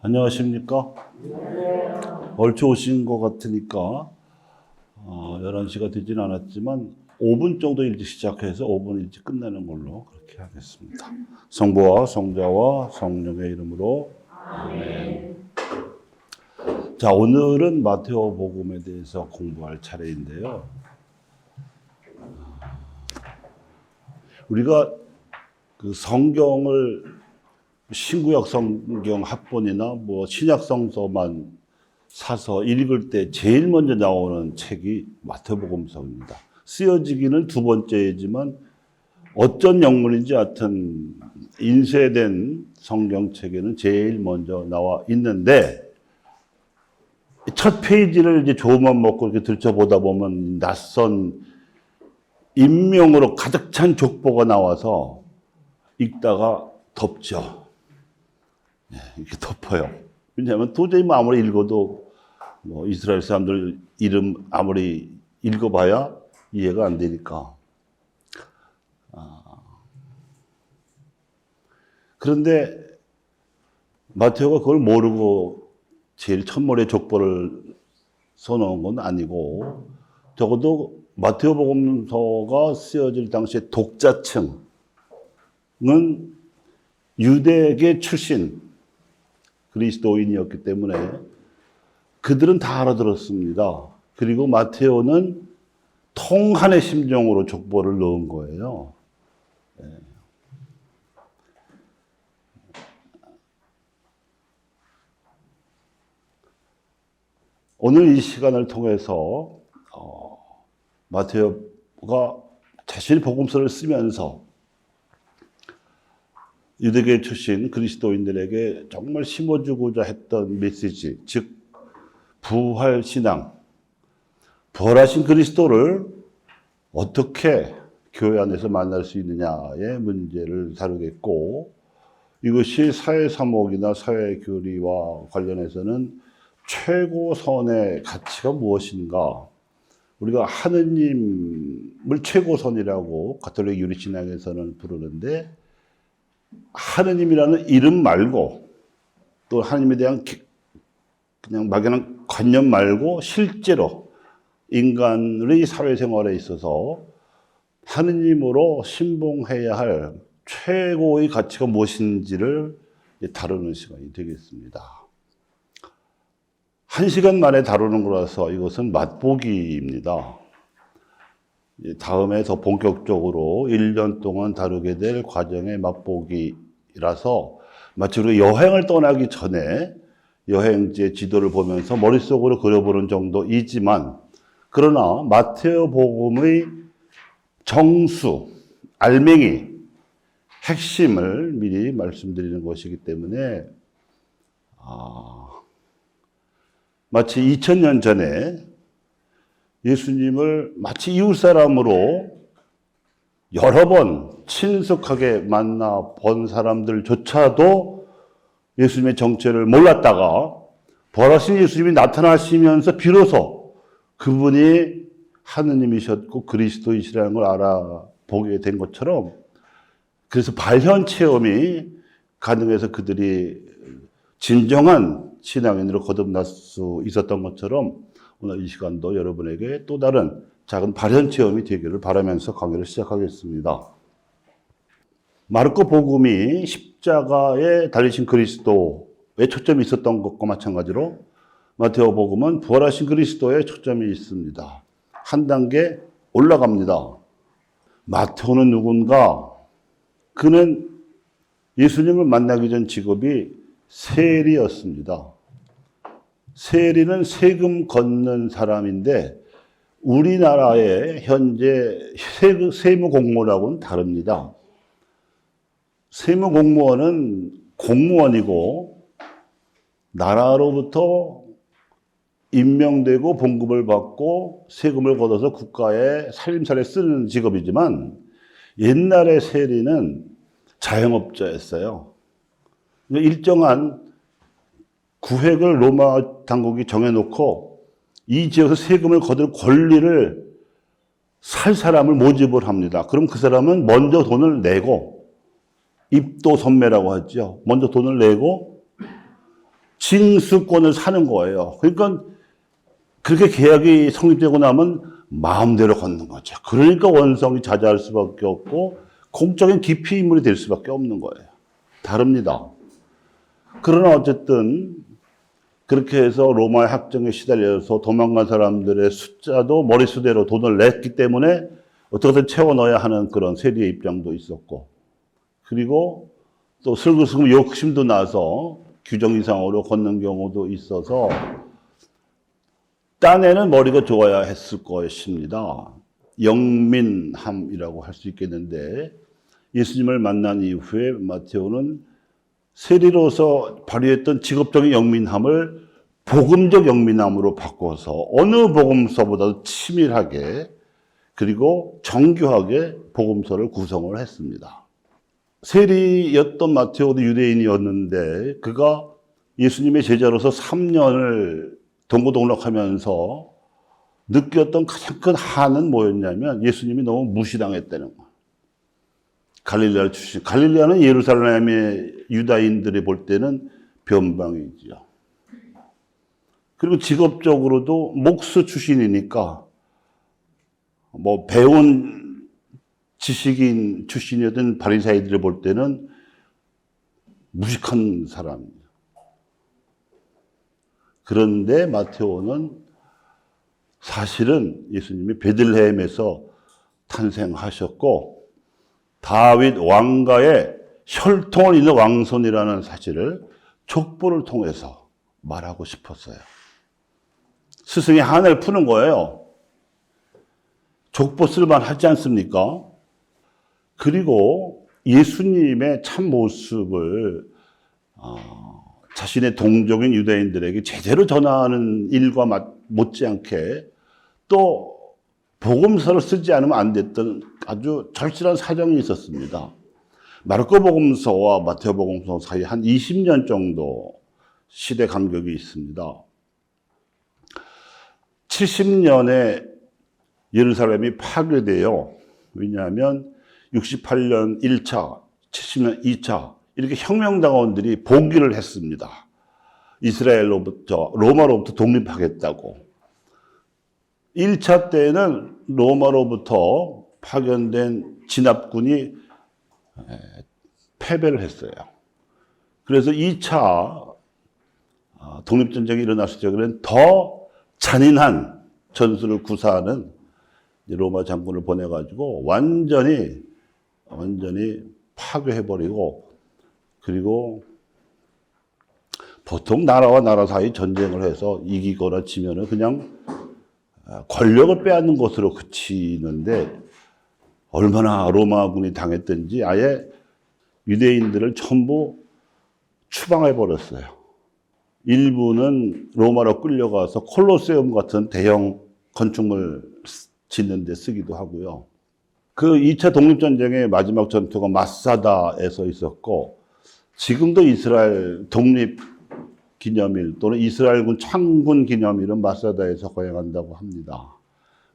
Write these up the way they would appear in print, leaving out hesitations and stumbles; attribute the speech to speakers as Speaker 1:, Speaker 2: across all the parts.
Speaker 1: 안녕하십니까? 얼추 오신 것 같으니까 11시가 되진 않았지만 5분 정도 일찍 시작해서 5분 일찍 끝내는 걸로 그렇게 하겠습니다. 성부와 성자와 성령의 이름으로 아멘. 자, 오늘은 마테오 복음에 대해서 공부할 차례인데요. 우리가 그 성경을 신구약 성경 합본이나 신약 성서만 사서 읽을 때 제일 먼저 나오는 책이 마태복음서입니다. 쓰여지기는 두 번째이지만 어쩐 영문인지 하여튼 인쇄된 성경책에는 제일 먼저 나와 있는데 첫 페이지를 이제 조금만 먹고 이렇게 들춰보다 보면 낯선 인명으로 가득 찬 족보가 나와서 읽다가 덮죠. 이렇게 덮어요. 왜냐하면 도저히 아무리 읽어도 이스라엘 사람들 이름 아무리 읽어봐야 이해가 안 되니까. 그런데 마테오가 그걸 모르고 제일 첫머리에 족보를 써놓은 건 아니고 적어도 마테오 복음서가 쓰여질 당시에 독자층은 유대계 출신 그리스도인이었기 때문에 그들은 다 알아들었습니다. 그리고 마테오는 통한의 심정으로 족보를 넣은 거예요. 오늘 이 시간을 통해서 마테오가 자신의 복음서를 쓰면서 유대계 출신 그리스도인들에게 정말 심어주고자 했던 메시지, 즉 부활신앙, 부활하신 그리스도를 어떻게 교회 안에서 만날 수 있느냐의 문제를 다루겠고, 이것이 사회사목이나 사회교리와 관련해서는 최고선의 가치가 무엇인가? 우리가 하느님을 최고선이라고 가톨릭 유리신앙에서는 부르는데, 하느님이라는 이름 말고 또 하느님에 대한 그냥 막연한 관념 말고 실제로 인간의 사회생활에 있어서 하느님으로 신봉해야 할 최고의 가치가 무엇인지를 다루는 시간이 되겠습니다. 1시간 만에 다루는 거라서 이것은 맛보기입니다. 다음에 더 본격적으로 1년 동안 다루게 될 과정의 맛보기라서 마치 우리가 여행을 떠나기 전에 여행지의 지도를 보면서 머릿속으로 그려보는 정도이지만, 그러나 마테오 복음의 정수, 알맹이, 핵심을 미리 말씀드리는 것이기 때문에 마치 2000년 전에 예수님을 마치 이웃사람으로 여러 번 친숙하게 만나 본 사람들조차도 예수님의 정체를 몰랐다가 부활하신 예수님이 나타나시면서 비로소 그분이 하느님이셨고 그리스도이시라는 걸 알아보게 된 것처럼, 그래서 발현 체험이 가능해서 그들이 진정한 신앙인으로 거듭날 수 있었던 것처럼 오늘 이 시간도 여러분에게 또 다른 작은 발현 체험이 되기를 바라면서 강의를 시작하겠습니다. 마르코 복음이 십자가에 달리신 그리스도에 초점이 있었던 것과 마찬가지로 마테오 복음은 부활하신 그리스도에 초점이 있습니다. 한 단계 올라갑니다. 마테오는 누군가? 그는 예수님을 만나기 전 직업이 세리였습니다. 세리는 세금 걷는 사람인데 우리나라의 현재 세무공무원하고는 다릅니다. 세무공무원은 공무원이고 나라로부터 임명되고 봉급을 받고 세금을 걷어서 국가의 살림살이에 쓰는 직업이지만, 옛날의 세리는 자영업자였어요. 일정한 구획을 로마 당국이 정해놓고 이 지역에서 세금을 거둘 권리를 살 사람을 모집을 합니다. 그럼 그 사람은 먼저 돈을 내고, 입도 선매라고 하죠. 먼저 돈을 내고 징수권을 사는 거예요. 그러니까 그렇게 계약이 성립되고 나면 마음대로 걷는 거죠. 그러니까 원성이 자자할 수밖에 없고 공적인 기피 인물이 될 수밖에 없는 거예요. 다릅니다. 그러나 어쨌든 그렇게 해서 로마의 학정에 시달려서 도망간 사람들의 숫자도 머릿수대로 돈을 냈기 때문에 어떻게든 채워 넣어야 하는 그런 세리의 입장도 있었고, 그리고 또 슬그슬금 욕심도 나서 규정 이상으로 걷는 경우도 있어서 딴에는 머리가 좋아야 했을 것입니다. 영민함이라고 할 수 있겠는데, 예수님을 만난 이후에 마테오는 세리로서 발휘했던 직업적인 영민함을 복음적 영민함으로 바꿔서 어느 복음서보다도 치밀하게 그리고 정교하게 복음서를 구성을 했습니다. 세리였던 마테오도 유대인이었는데 그가 예수님의 제자로서 3년을 동고동락하면서 느꼈던 가장 큰 한은 뭐였냐면 예수님이 너무 무시당했다는 거예요. 갈릴레아 출신. 갈릴레아는 예루살렘의 유다인들이 볼 때는 변방이죠. 그리고 직업적으로도 목수 출신이니까 뭐 배운 지식인 출신이었던 바리새인들이 볼 때는 무식한 사람이에요. 그런데 마테오는 사실은 예수님이 베들레헴에서 탄생하셨고 다윗 왕가의 혈통을 잇는 왕손이라는 사실을 족보를 통해서 말하고 싶었어요. 스승의 한을 푸는 거예요. 족보 쓸만 하지 않습니까? 그리고 예수님의 참 모습을 자신의 동족인 유대인들에게 제대로 전하는 일과 못지않게 또 복음서를 쓰지 않으면 안 됐던 아주 절실한 사정이 있었습니다. 마르코 복음서와 마테오 복음서 사이 한 20년 정도 시대 간격이 있습니다. 70년에 예루살렘이 파괴돼요. 왜냐하면 68년 1차, 70년 2차 이렇게 혁명당원들이 봉기를 했습니다. 이스라엘로부터 로마로부터 독립하겠다고. 1차 때는 로마로부터 파견된 진압군이 패배를 했어요. 그래서 2차 독립전쟁이 일어났을 적에는 더 잔인한 전술을 구사하는 로마 장군을 보내가지고 완전히 파괴해버리고, 그리고 보통 나라와 나라 사이 전쟁을 해서 이기거나 지면은 그냥 권력을 빼앗는 것으로 그치는데 얼마나 로마군이 당했던지 아예 유대인들을 전부 추방해버렸어요. 일부는 로마로 끌려가서 콜로세움 같은 대형 건축물 짓는 데 쓰기도 하고요. 그 2차 독립전쟁의 마지막 전투가 마사다에서 있었고, 지금도 이스라엘 독립 기념일 또는 이스라엘군 창군 기념일은 마사다에서 거행한다고 합니다.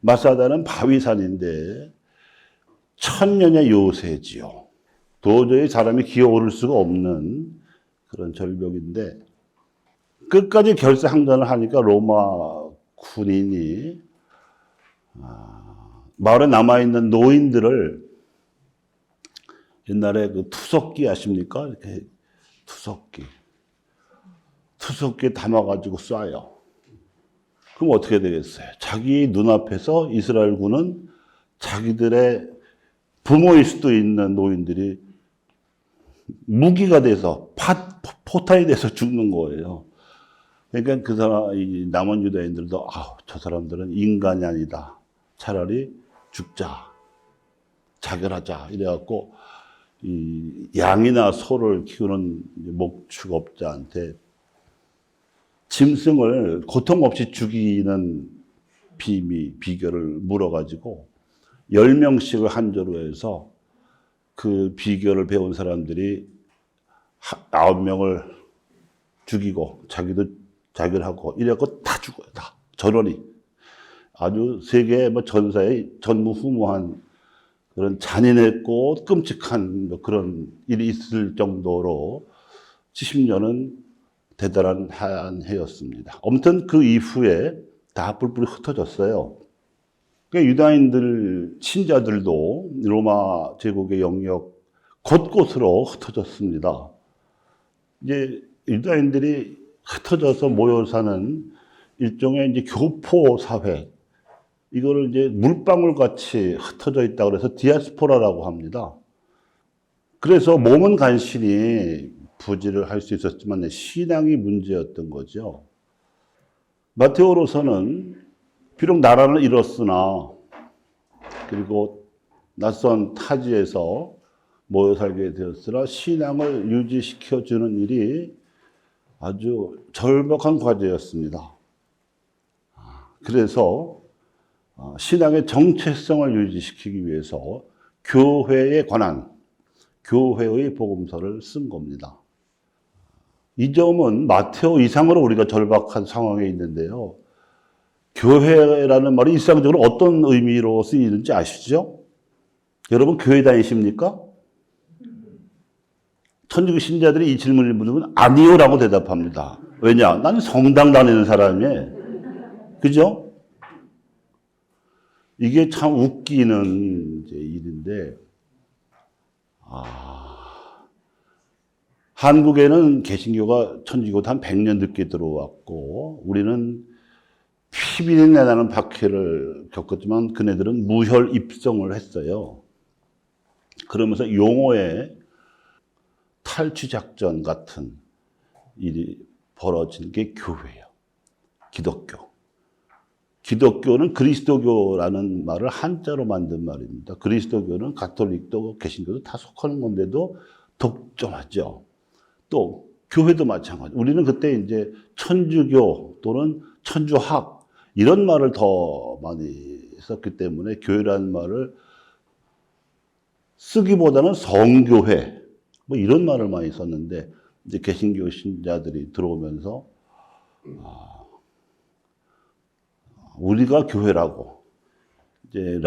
Speaker 1: 마사다는 바위산인데 천년의 요새지요. 도저히 사람이 기어오를 수가 없는 그런 절벽인데 끝까지 결사항전을 하니까 로마 군인이 마을에 남아있는 노인들을 옛날에 그 투석기 아십니까? 이렇게 투석기에 담아가지고 쏴요. 그럼 어떻게 되겠어요? 자기 눈앞에서 이스라엘군은 자기들의 부모일 수도 있는 노인들이 무기가 돼서 포탄이 돼서 죽는 거예요. 그러니까 그 사람, 이 남은 유다인들도 저 사람들은 인간이 아니다. 차라리 죽자, 자결하자 이래갖고 이 양이나 소를 키우는 목축업자한테 짐승을 고통 없이 죽이는 비결을 물어가지고 10명씩을 한조로 해서 그 비결을 배운 사람들이 9명을 죽이고 자기도 자결하고 이래갖고 다 죽어요. 다 전원이. 아주 세계 전사의 전무후무한 그런 잔인했고 끔찍한 그런 일이 있을 정도로 70년은 대단한 한 해였습니다. 아무튼 그 이후에 다 뿔뿔이 흩어졌어요. 그러니까 유다인들, 신자들도 로마 제국의 영역 곳곳으로 흩어졌습니다. 이제 유다인들이 흩어져서 모여 사는 일종의 이제 교포 사회, 이거를 이제 물방울 같이 흩어져 있다 그래서 디아스포라라고 합니다. 그래서 몸은 간신히 부지를 할 수 있었지만 신앙이 문제였던 거죠. 마테오로서는 비록 나라를 잃었으나 그리고 낯선 타지에서 모여 살게 되었으나 신앙을 유지시켜주는 일이 아주 절박한 과제였습니다. 그래서 신앙의 정체성을 유지시키기 위해서 교회에 관한 교회의 복음서를 쓴 겁니다. 이 점은 마테오 이상으로 우리가 절박한 상황에 있는데요. 교회라는 말이 일상적으로 어떤 의미로 쓰이는지 아시죠? 여러분 교회 다니십니까? 천주교 신자들이 이 질문을 묻으면 아니요라고 대답합니다. 왜냐? 나는 성당 다니는 사람이에요. 그죠? 이게 참 웃기는 이제 일인데, 한국에는 개신교가 천주교도 한 100년 늦게 들어왔고, 우리는 피비린내 나는 박해를 겪었지만 그네들은 무혈 입성을 했어요. 그러면서 용어의 탈취작전 같은 일이 벌어진 게 교회예요. 기독교. 기독교는 그리스도교라는 말을 한자로 만든 말입니다. 그리스도교는 가톨릭도 개신교도 다 속하는 건데도 독점하죠. 또 교회도 마찬가지. 우리는 그때 이제 천주교 또는 천주학 이런 말을 더 많이 썼기 때문에 교회라는 말을 쓰기보다는 성교회 뭐 이런 말을 많이 썼는데 이제 개신교 신자들이 들어오면서 우리가 교회라고 이제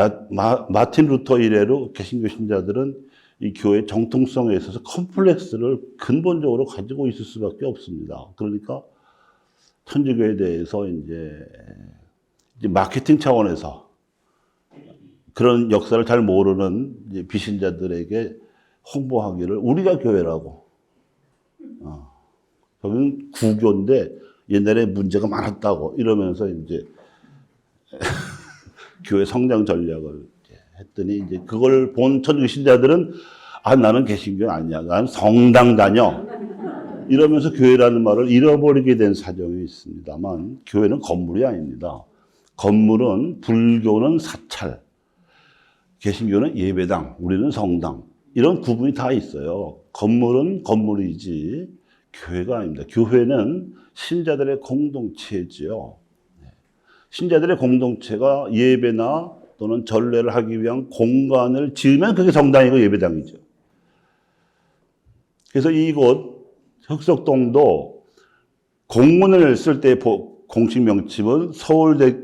Speaker 1: 마틴 루터 이래로 개신교 신자들은 이 교회의 정통성에 있어서 컴플렉스를 근본적으로 가지고 있을 수밖에 없습니다. 그러니까 천주교에 대해서 이제 마케팅 차원에서 그런 역사를 잘 모르는 이제 비신자들에게 홍보하기를 우리가 교회라고. 저기는 구교인데 옛날에 문제가 많았다고 이러면서 이제 교회 성장 전략을 했더니 이제 그걸 본 천주교 신자들은 나는 개신교 아니야. 나는 성당 다녀. 이러면서 교회라는 말을 잃어버리게 된 사정이 있습니다만 교회는 건물이 아닙니다. 건물은 불교는 사찰, 개신교는 예배당, 우리는 성당. 이런 구분이 다 있어요. 건물은 건물이지 교회가 아닙니다. 교회는 신자들의 공동체지요. 신자들의 공동체가 예배나 또는 전례를 하기 위한 공간을 지으면 그게 성당이고 예배당이죠. 그래서 이곳 흑석동도 공문을 쓸 때 공식 명칭은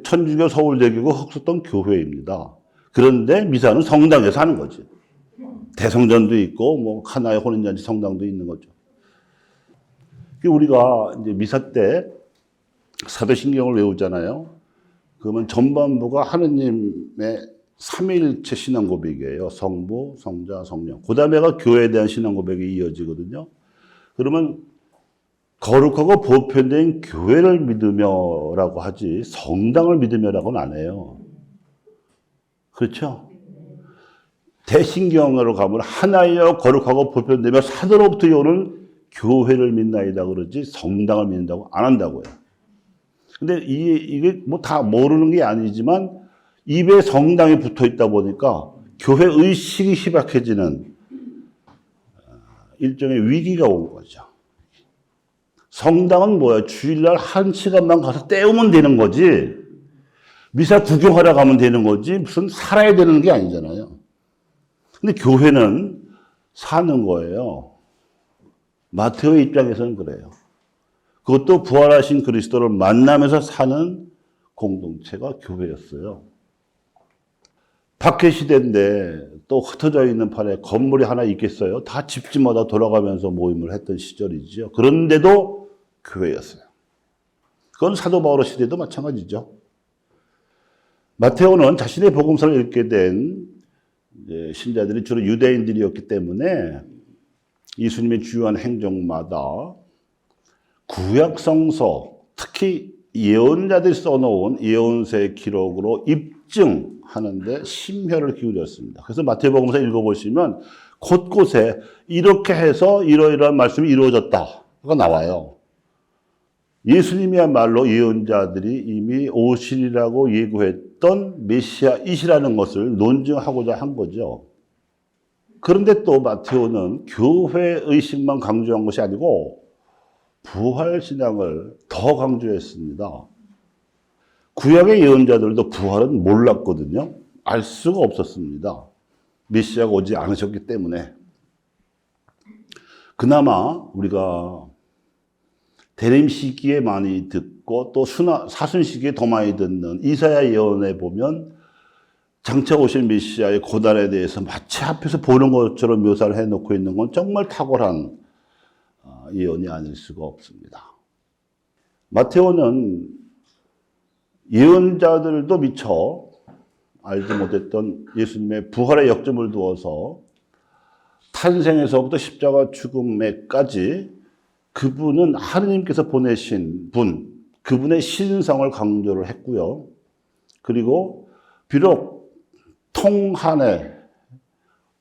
Speaker 1: 천주교 서울대교구 흑석동 교회입니다. 그런데 미사는 성당에서 하는 거지. 대성전도 있고 뭐 하나의 혼인잔치 성당도 있는 거죠. 우리가 이제 미사 때 사도신경을 외우잖아요. 그러면 전반부가 하느님의 삼위일체 신앙 고백이에요. 성부, 성자, 성령. 그 다음에가 교회에 대한 신앙 고백이 이어지거든요. 그러면 거룩하고 보편된 교회를 믿으며라고 하지 성당을 믿으며라고는 안 해요. 그렇죠? 대신경으로 가면 하나여 거룩하고 보편되며 사도로부터 오는 교회를 믿나이다 그러지 성당을 믿는다고 안 한다고요. 근데 이게 뭐 다 모르는 게 아니지만 입에 성당이 붙어 있다 보니까 교회 의식이 희박해지는 일종의 위기가 온 거죠. 성당은 뭐야? 주일날 1시간만 가서 때우면 되는 거지. 미사 구경하러 가면 되는 거지. 무슨 살아야 되는 게 아니잖아요. 근데 교회는 사는 거예요. 마테오의 입장에서는 그래요. 그것도 부활하신 그리스도를 만나면서 사는 공동체가 교회였어요. 박해 시대인데 또 흩어져 있는 판에 건물이 하나 있겠어요? 다 집집마다 돌아가면서 모임을 했던 시절이죠. 그런데도 교회였어요. 그건 사도 바울 시대도 마찬가지죠. 마테오는 자신의 복음서를 읽게 된 신자들이 주로 유대인들이었기 때문에 예수님의 주요한 행적마다 구약 성서, 특히 예언자들이 써놓은 예언서의 기록으로 입증하는데 심혈을 기울였습니다. 그래서 마태복음서 읽어보시면 곳곳에 이렇게 해서 이러이러한 말씀이 이루어졌다가 나와요. 예수님이야말로 예언자들이 이미 오시리라고 예고했던 메시아이시라는 것을 논증하고자 한 거죠. 그런데 또 마테오는 교회 의식만 강조한 것이 아니고 부활신앙을 더 강조했습니다. 구약의 예언자들도 부활은 몰랐거든요. 알 수가 없었습니다. 메시아가 오지 않으셨기 때문에. 그나마 우리가 대림 시기에 많이 듣고 또 사순 시기에 더 많이 듣는 이사야 예언에 보면 장차 오실 메시아의 고난에 대해서 마치 앞에서 보는 것처럼 묘사를 해놓고 있는 건 정말 탁월한 예언이 아닐 수가 없습니다. 마테오는 예언자들도 미처 알지 못했던 예수님의 부활의 역점을 두어서 탄생에서부터 십자가 죽음에까지 그분은 하느님께서 보내신 분, 그분의 신성을 강조를 했고요. 그리고 비록 통한의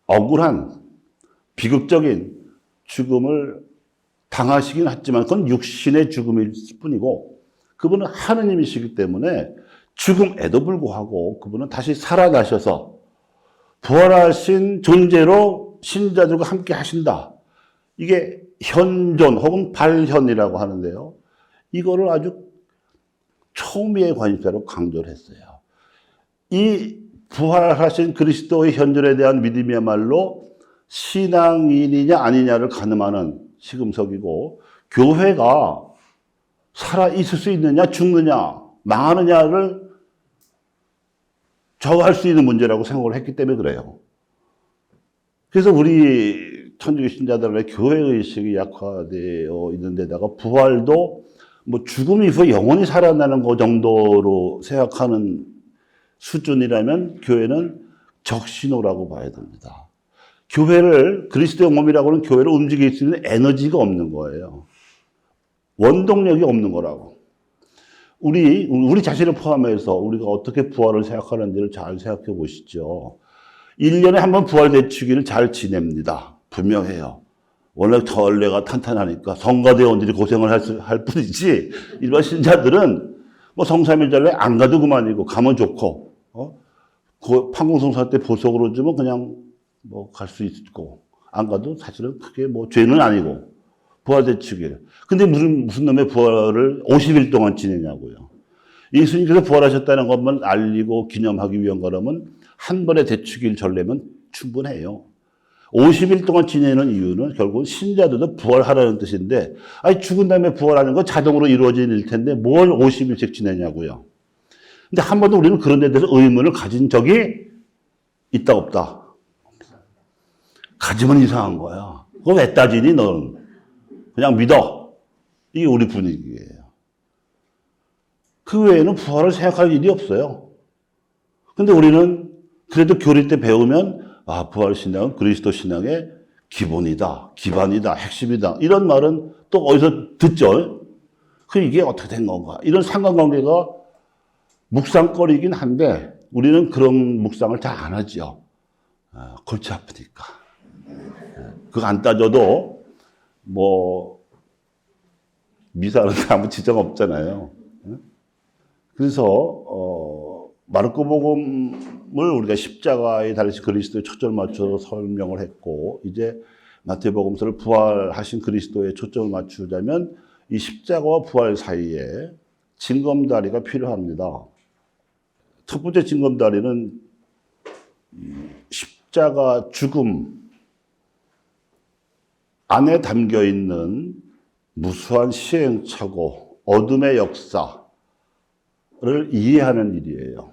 Speaker 1: 억울한 비극적인 죽음을 당하시긴 했지만 그건 육신의 죽음일 뿐이고 그분은 하느님이시기 때문에 죽음에도 불구하고 그분은 다시 살아나셔서 부활하신 존재로 신자들과 함께 하신다. 이게 현존 혹은 발현이라고 하는데요. 이거를 아주 초미의 관심사로 강조를 했어요. 이 부활하신 그리스도의 현존에 대한 믿음이야말로 신앙인이냐 아니냐를 가늠하는 시금석이고 교회가 살아있을 수 있느냐 죽느냐 망하느냐를 좌우할 수 있는 문제라고 생각을 했기 때문에 그래요. 그래서 우리 천주교 신자들의 교회의식이 약화되어 있는 데다가 부활도 뭐 죽음 이후에 영원히 살아나는 것 정도로 생각하는 수준이라면 교회는 적신호라고 봐야 됩니다. 교회를, 그리스도의 몸이라고는 교회를 움직일 수 있는 에너지가 없는 거예요. 원동력이 없는 거라고. 우리 자신을 포함해서 우리가 어떻게 부활을 생각하는지를 잘 생각해 보시죠. 1년에 한 번 부활 대축일을 잘 지냅니다. 분명해요. 원래 전례가 탄탄하니까 성가대원들이 고생을 할 뿐이지 일반 신자들은 뭐 성삼일절에 안 가도 그만이고 가면 좋고 판공성사 때 보석으로 주면 그냥 뭐 갈 수 있고 안 가도 사실은 크게 뭐 죄는 아니고 부활대축일. 근데 무슨 놈의 부활을 50일 동안 지내냐고요. 예수님께서 부활하셨다는 것만 알리고 기념하기 위한 거라면 한 번의 대축일 전례면 충분해요. 50일 동안 지내는 이유는 결국 신자들도 부활하라는 뜻인데, 아니, 죽은 다음에 부활하는 건 자동으로 이루어질 일 텐데 뭘 50일씩 지내냐고요. 근데 한 번도 우리는 그런 데 대해서 의문을 가진 적이 있다, 없다? 가지면 이상한 거야. 그거 왜 따지니, 너는? 그냥 믿어. 이게 우리 분위기예요. 그 외에는 부활을 생각할 일이 없어요. 근데 우리는 그래도 교리 때 배우면 부활신앙은 그리스도 신앙의 기본이다, 기반이다, 핵심이다. 이런 말은 또 어디서 듣죠? 이게 어떻게 된 건가? 이런 상관관계가 묵상거리긴 한데 우리는 그런 묵상을 잘 안 하죠. 골치 아프니까. 그거 안 따져도 뭐 미사하는데 아무 지장 없잖아요. 그래서 마르코복음을 우리가 십자가에 달리신 그리스도의 초점을 맞춰서 설명을 했고, 이제 마태복음서를 부활하신 그리스도에 초점을 맞추자면 이 십자가와 부활 사이에 징검다리가 필요합니다. 첫 번째 징검다리는 십자가 죽음 안에 담겨 있는 무수한 시행착오, 어둠의 역사를 이해하는 일이에요.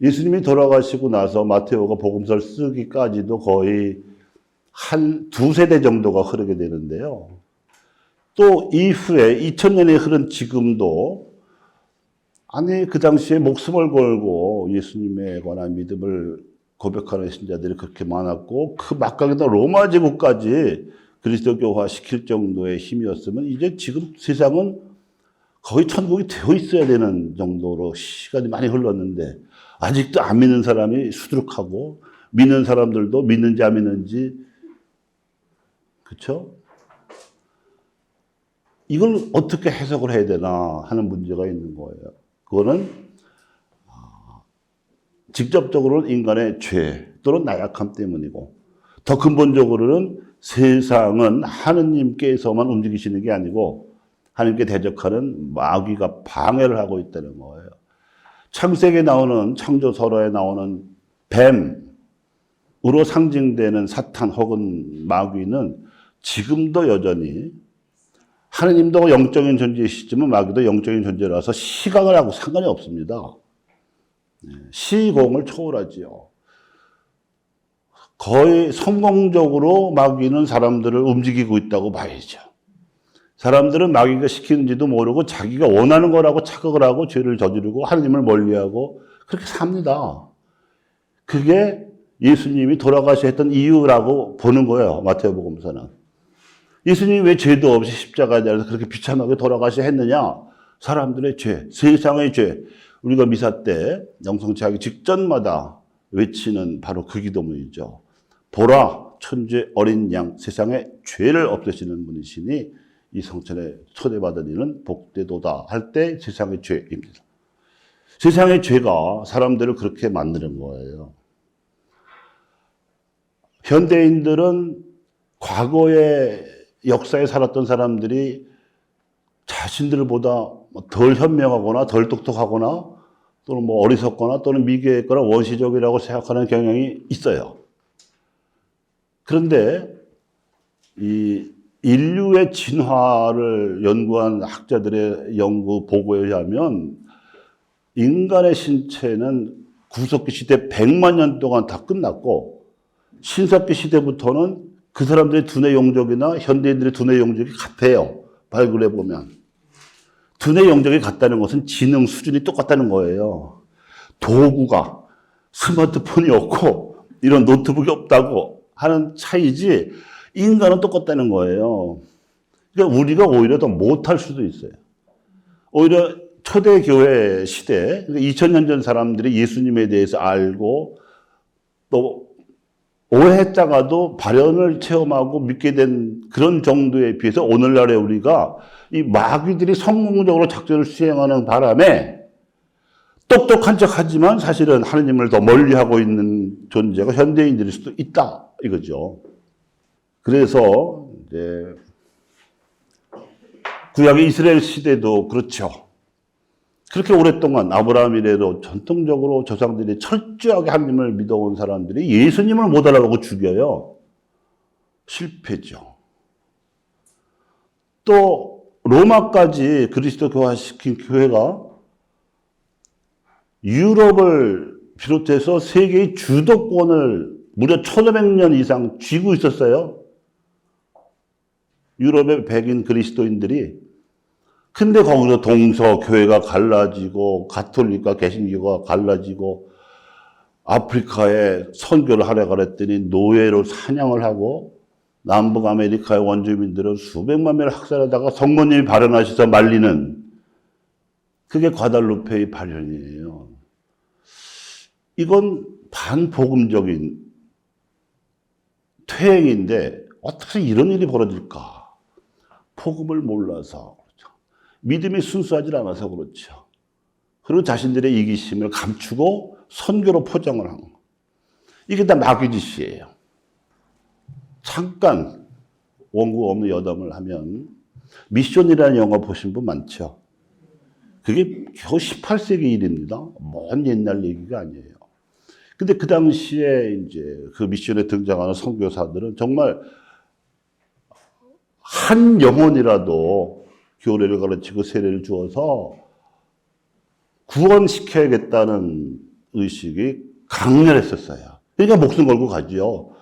Speaker 1: 예수님이 돌아가시고 나서 마테오가 복음서를 쓰기까지도 거의 한 두세 대 정도가 흐르게 되는데요. 또 이후에 2000년이 흐른 지금도 아니 그 당시에 목숨을 걸고 예수님에 관한 믿음을 고백하는 신자들이 그렇게 많았고 그 막강했던 로마 제국까지 그리스도교화 시킬 정도의 힘이었으면 이제 지금 세상은 거의 천국이 되어 있어야 되는 정도로 시간이 많이 흘렀는데 아직도 안 믿는 사람이 수두룩하고 믿는 사람들도 믿는지 안 믿는지 그렇죠? 이걸 어떻게 해석을 해야 되나 하는 문제가 있는 거예요. 그거는 직접적으로는 인간의 죄 또는 나약함 때문이고 더 근본적으로는 세상은 하느님께서만 움직이시는 게 아니고 하나님께 대적하는 마귀가 방해를 하고 있다는 거예요. 창세기에 나오는 창조설화에 나오는 뱀으로 상징되는 사탄 혹은 마귀는 지금도 여전히 하느님도 영적인 존재이시지만 마귀도 영적인 존재라서 시각을 하고 상관이 없습니다. 시공을 초월하지요. 거의 성공적으로 마귀는 사람들을 움직이고 있다고 봐야죠. 사람들은 마귀가 시키는지도 모르고 자기가 원하는 거라고 착각을 하고 죄를 저지르고 하느님을 멀리하고 그렇게 삽니다. 그게 예수님이 돌아가셔야 했던 이유라고 보는 거예요. 마태복음서는. 예수님이 왜 죄도 없이 십자가에 달려서 그렇게 비참하게 돌아가셔야 했느냐? 사람들의 죄, 세상의 죄. 우리가 미사 때 영성체하기 직전마다 외치는 바로 그 기도문이죠. 보라, 천주의 어린 양, 세상의 죄를 없애시는 분이시니 이 성천에 초대받은 이는 복되도다 할 때 세상의 죄입니다. 세상의 죄가 사람들을 그렇게 만드는 거예요. 현대인들은 과거의 역사에 살았던 사람들이 자신들보다 덜 현명하거나 덜 똑똑하거나 또는 뭐 어리석거나 또는 미개했거나 원시적이라고 생각하는 경향이 있어요. 그런데 이 인류의 진화를 연구한 학자들의 연구 보고에 의하면 인간의 신체는 구석기 시대 100만 년 동안 다 끝났고 신석기 시대부터는 그 사람들의 두뇌 용적이나 현대인들의 두뇌 용적이 같아요. 발굴해 보면. 두뇌 용적이 같다는 것은 지능 수준이 똑같다는 거예요. 도구가 스마트폰이 없고 이런 노트북이 없다고 하는 차이지 인간은 똑같다는 거예요. 그러니까 우리가 오히려 더 못할 수도 있어요. 오히려 초대교회 시대, 2000년 전 사람들이 예수님에 대해서 알고 또 오해했다가도 발현을 체험하고 믿게 된 그런 정도에 비해서 오늘날에 우리가 이 마귀들이 성공적으로 작전을 수행하는 바람에 똑똑한 척 하지만 사실은 하느님을 더 멀리하고 있는 존재가 현대인들일 수도 있다 이거죠. 그래서 이제 구약의 이스라엘 시대도 그렇죠. 그렇게 오랫동안 아브라함 이래로 전통적으로 조상들이 철저하게 하나님을 믿어온 사람들이 예수님을 못 알아보고 죽여요. 실패죠. 또 로마까지 그리스도 교화시킨 교회가 유럽을 비롯해서 세계의 주도권을 무려 1500년 이상 쥐고 있었어요. 유럽의 백인 그리스도인들이. 근데 거기서 동서교회가 갈라지고 가톨릭과 개신교가 갈라지고 아프리카에 선교를 하려고 그랬더니 노예로 사냥을 하고 남북 아메리카의 원주민들은 수백만 명을 학살하다가 성모님이 발현하셔서 말리는 그게 과달루페의 발현이에요. 이건 반복음적인 퇴행인데 어떻게 이런 일이 벌어질까? 복음을 몰라서 그렇죠. 믿음이 순수하지 않아서 그렇죠. 그리고 자신들의 이기심을 감추고 선교로 포장을 한 거. 이게 다 마귀 짓이에요. 잠깐 원고 없는 여담을 하면 미션이라는 영화 보신 분 많죠? 그게 겨우 18세기 일입니다. 먼 옛날 얘기가 아니에요. 근데 그 당시에 이제 그 미션에 등장하는 선교사들은 정말 한 영혼이라도 교례를 가르치고 세례를 주어서 구원시켜야겠다는 의식이 강렬했었어요. 그러니까 목숨 걸고 가죠.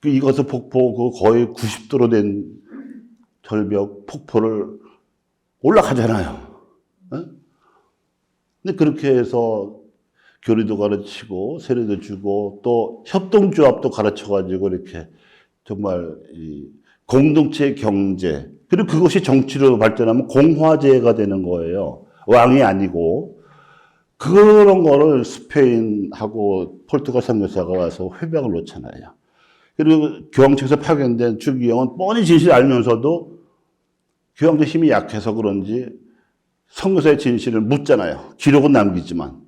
Speaker 1: 이것을 폭포 거의 90도로 된 절벽, 폭포를 올라가잖아요. 어? 근데 그렇게 해서 교리도 가르치고 세례도 주고 또 협동조합도 가르쳐가지고 이렇게 정말 이 공동체 경제 그리고 그것이 정치로 발전하면 공화제가 되는 거예요. 왕이 아니고 그런 거를 스페인하고 포르투갈 선교사가 와서 회박을 놓잖아요. 그리고 교황청에서 파견된 주기영은 뻔히 진실을 알면서도 교황도 힘이 약해서 그런지 선교사의 진실을 묻잖아요. 기록은 남기지만.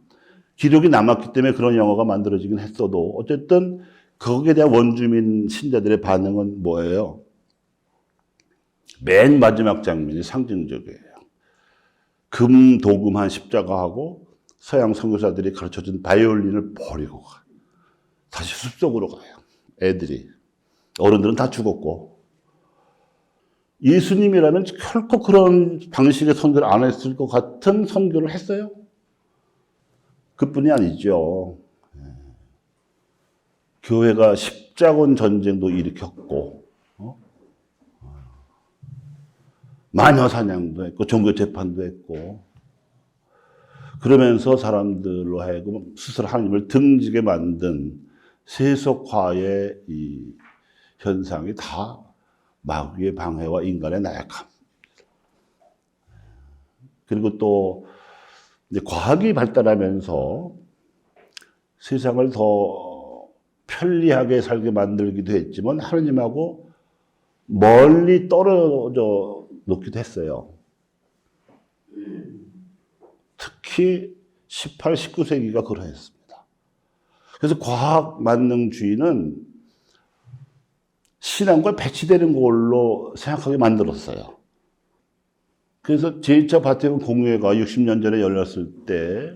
Speaker 1: 기록이 남았기 때문에 그런 영화가 만들어지긴 했어도 어쨌든 거기에 대한 원주민 신자들의 반응은 뭐예요? 맨 마지막 장면이 상징적이에요. 금 도금한 십자가하고 서양 선교사들이 가르쳐준 바이올린을 버리고 가. 다시 숲속으로 가요. 애들이. 어른들은 다 죽었고. 예수님이라면 결코 그런 방식의 선교를 안 했을 것 같은 선교를 했어요. 그뿐이 아니죠. 교회가 십자군 전쟁도 일으켰고, 마녀 사냥도 했고, 종교 재판도 했고, 그러면서 사람들로 하여금 스스로 하나님을 등지게 만든 세속화의 이 현상이 다 마귀의 방해와 인간의 나약함. 그리고 또 이제 과학이 발달하면서 세상을 더 편리하게 살게 만들기도 했지만 하느님하고 멀리 떨어져 놓기도 했어요. 특히 18, 19세기가 그러했습니다. 그래서 과학 만능주의는 신앙과 배치되는 걸로 생각하게 만들었어요. 그래서 제2차 바티칸 공회가 60년 전에 열렸을 때,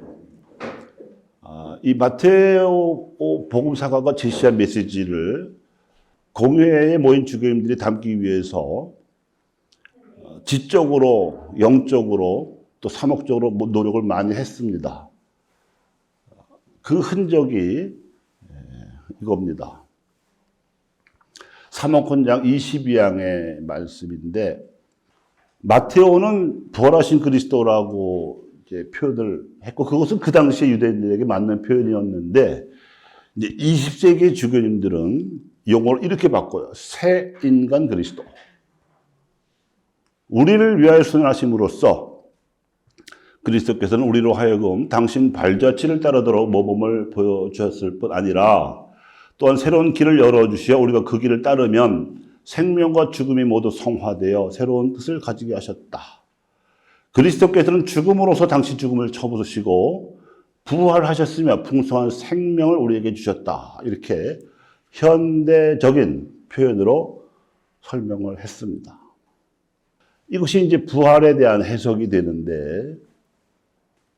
Speaker 1: 이 마테오 복음사가가 제시한 메시지를 공회에 모인 주교님들이 담기 위해서 지적으로, 영적으로, 또 사목적으로 노력을 많이 했습니다. 그 흔적이 이겁니다. 사목헌장 22장의 말씀인데, 마테오는 부활하신 그리스도라고 이제 표현을 했고, 그것은 그 당시에 유대인들에게 맞는 표현이었는데, 이제 20세기 주교님들은 용어를 이렇게 바꿔요. 새 인간 그리스도. 우리를 위하여 순환하심으로써 그리스도께서는 우리로 하여금 당신 발자취를 따르도록 모범을 보여주셨을 뿐 아니라 또한 새로운 길을 열어주시어 우리가 그 길을 따르면 생명과 죽음이 모두 성화되어 새로운 뜻을 가지게 하셨다. 그리스도께서는 죽음으로서 당신 죽음을 쳐부수시고 부활하셨으며 풍성한 생명을 우리에게 주셨다. 이렇게 현대적인 표현으로 설명을 했습니다. 이것이 이제 부활에 대한 해석이 되는데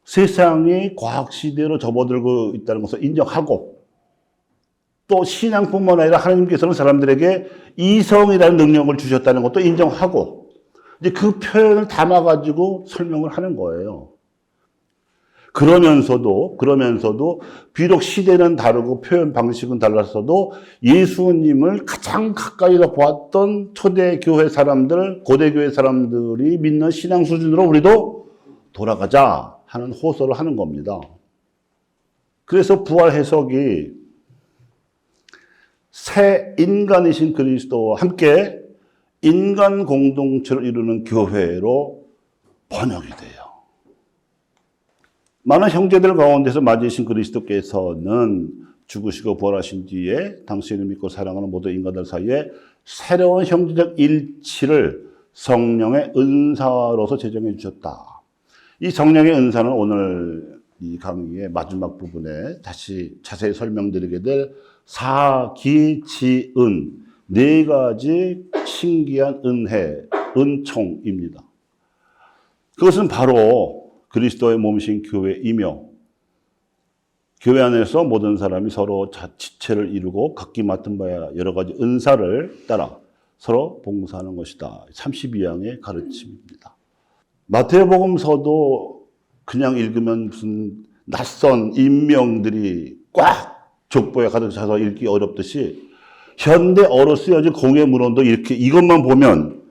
Speaker 1: 세상이 과학시대로 접어들고 있다는 것을 인정하고 또 신앙뿐만 아니라 하나님께서는 사람들에게 이성이라는 능력을 주셨다는 것도 인정하고 이제 그 표현을 담아가지고 설명을 하는 거예요. 그러면서도 비록 시대는 다르고 표현 방식은 달랐어도 예수님을 가장 가까이서 보았던 초대 교회 사람들, 고대 교회 사람들이 믿는 신앙 수준으로 우리도 돌아가자 하는 호소를 하는 겁니다. 그래서 부활 해석이 새 인간이신 그리스도와 함께 인간 공동체를 이루는 교회로 번역이 돼요. 많은 형제들 가운데서 맞이신 그리스도께서는 죽으시고 부활하신 뒤에 당신을 믿고 사랑하는 모든 인간들 사이에 새로운 형제적 일치를 성령의 은사로서 제정해 주셨다. 이 성령의 은사는 오늘 이 강의의 마지막 부분에 다시 자세히 설명드리게 될 사기지은 네 가지 신기한 은혜, 은총입니다. 그것은 바로 그리스도의 몸이신 교회이며 교회 안에서 모든 사람이 서로 지체를 이루고 각기 맡은 바야 여러 가지 은사를 따라 서로 봉사하는 것이다. 32장의 가르침입니다. 마태복음서도 그냥 읽으면 무슨 낯선 인명들이 꽉 족보에 가득 차서 읽기 어렵듯이 현대어로 쓰여진 공예 문헌도 이렇게 이것만 보면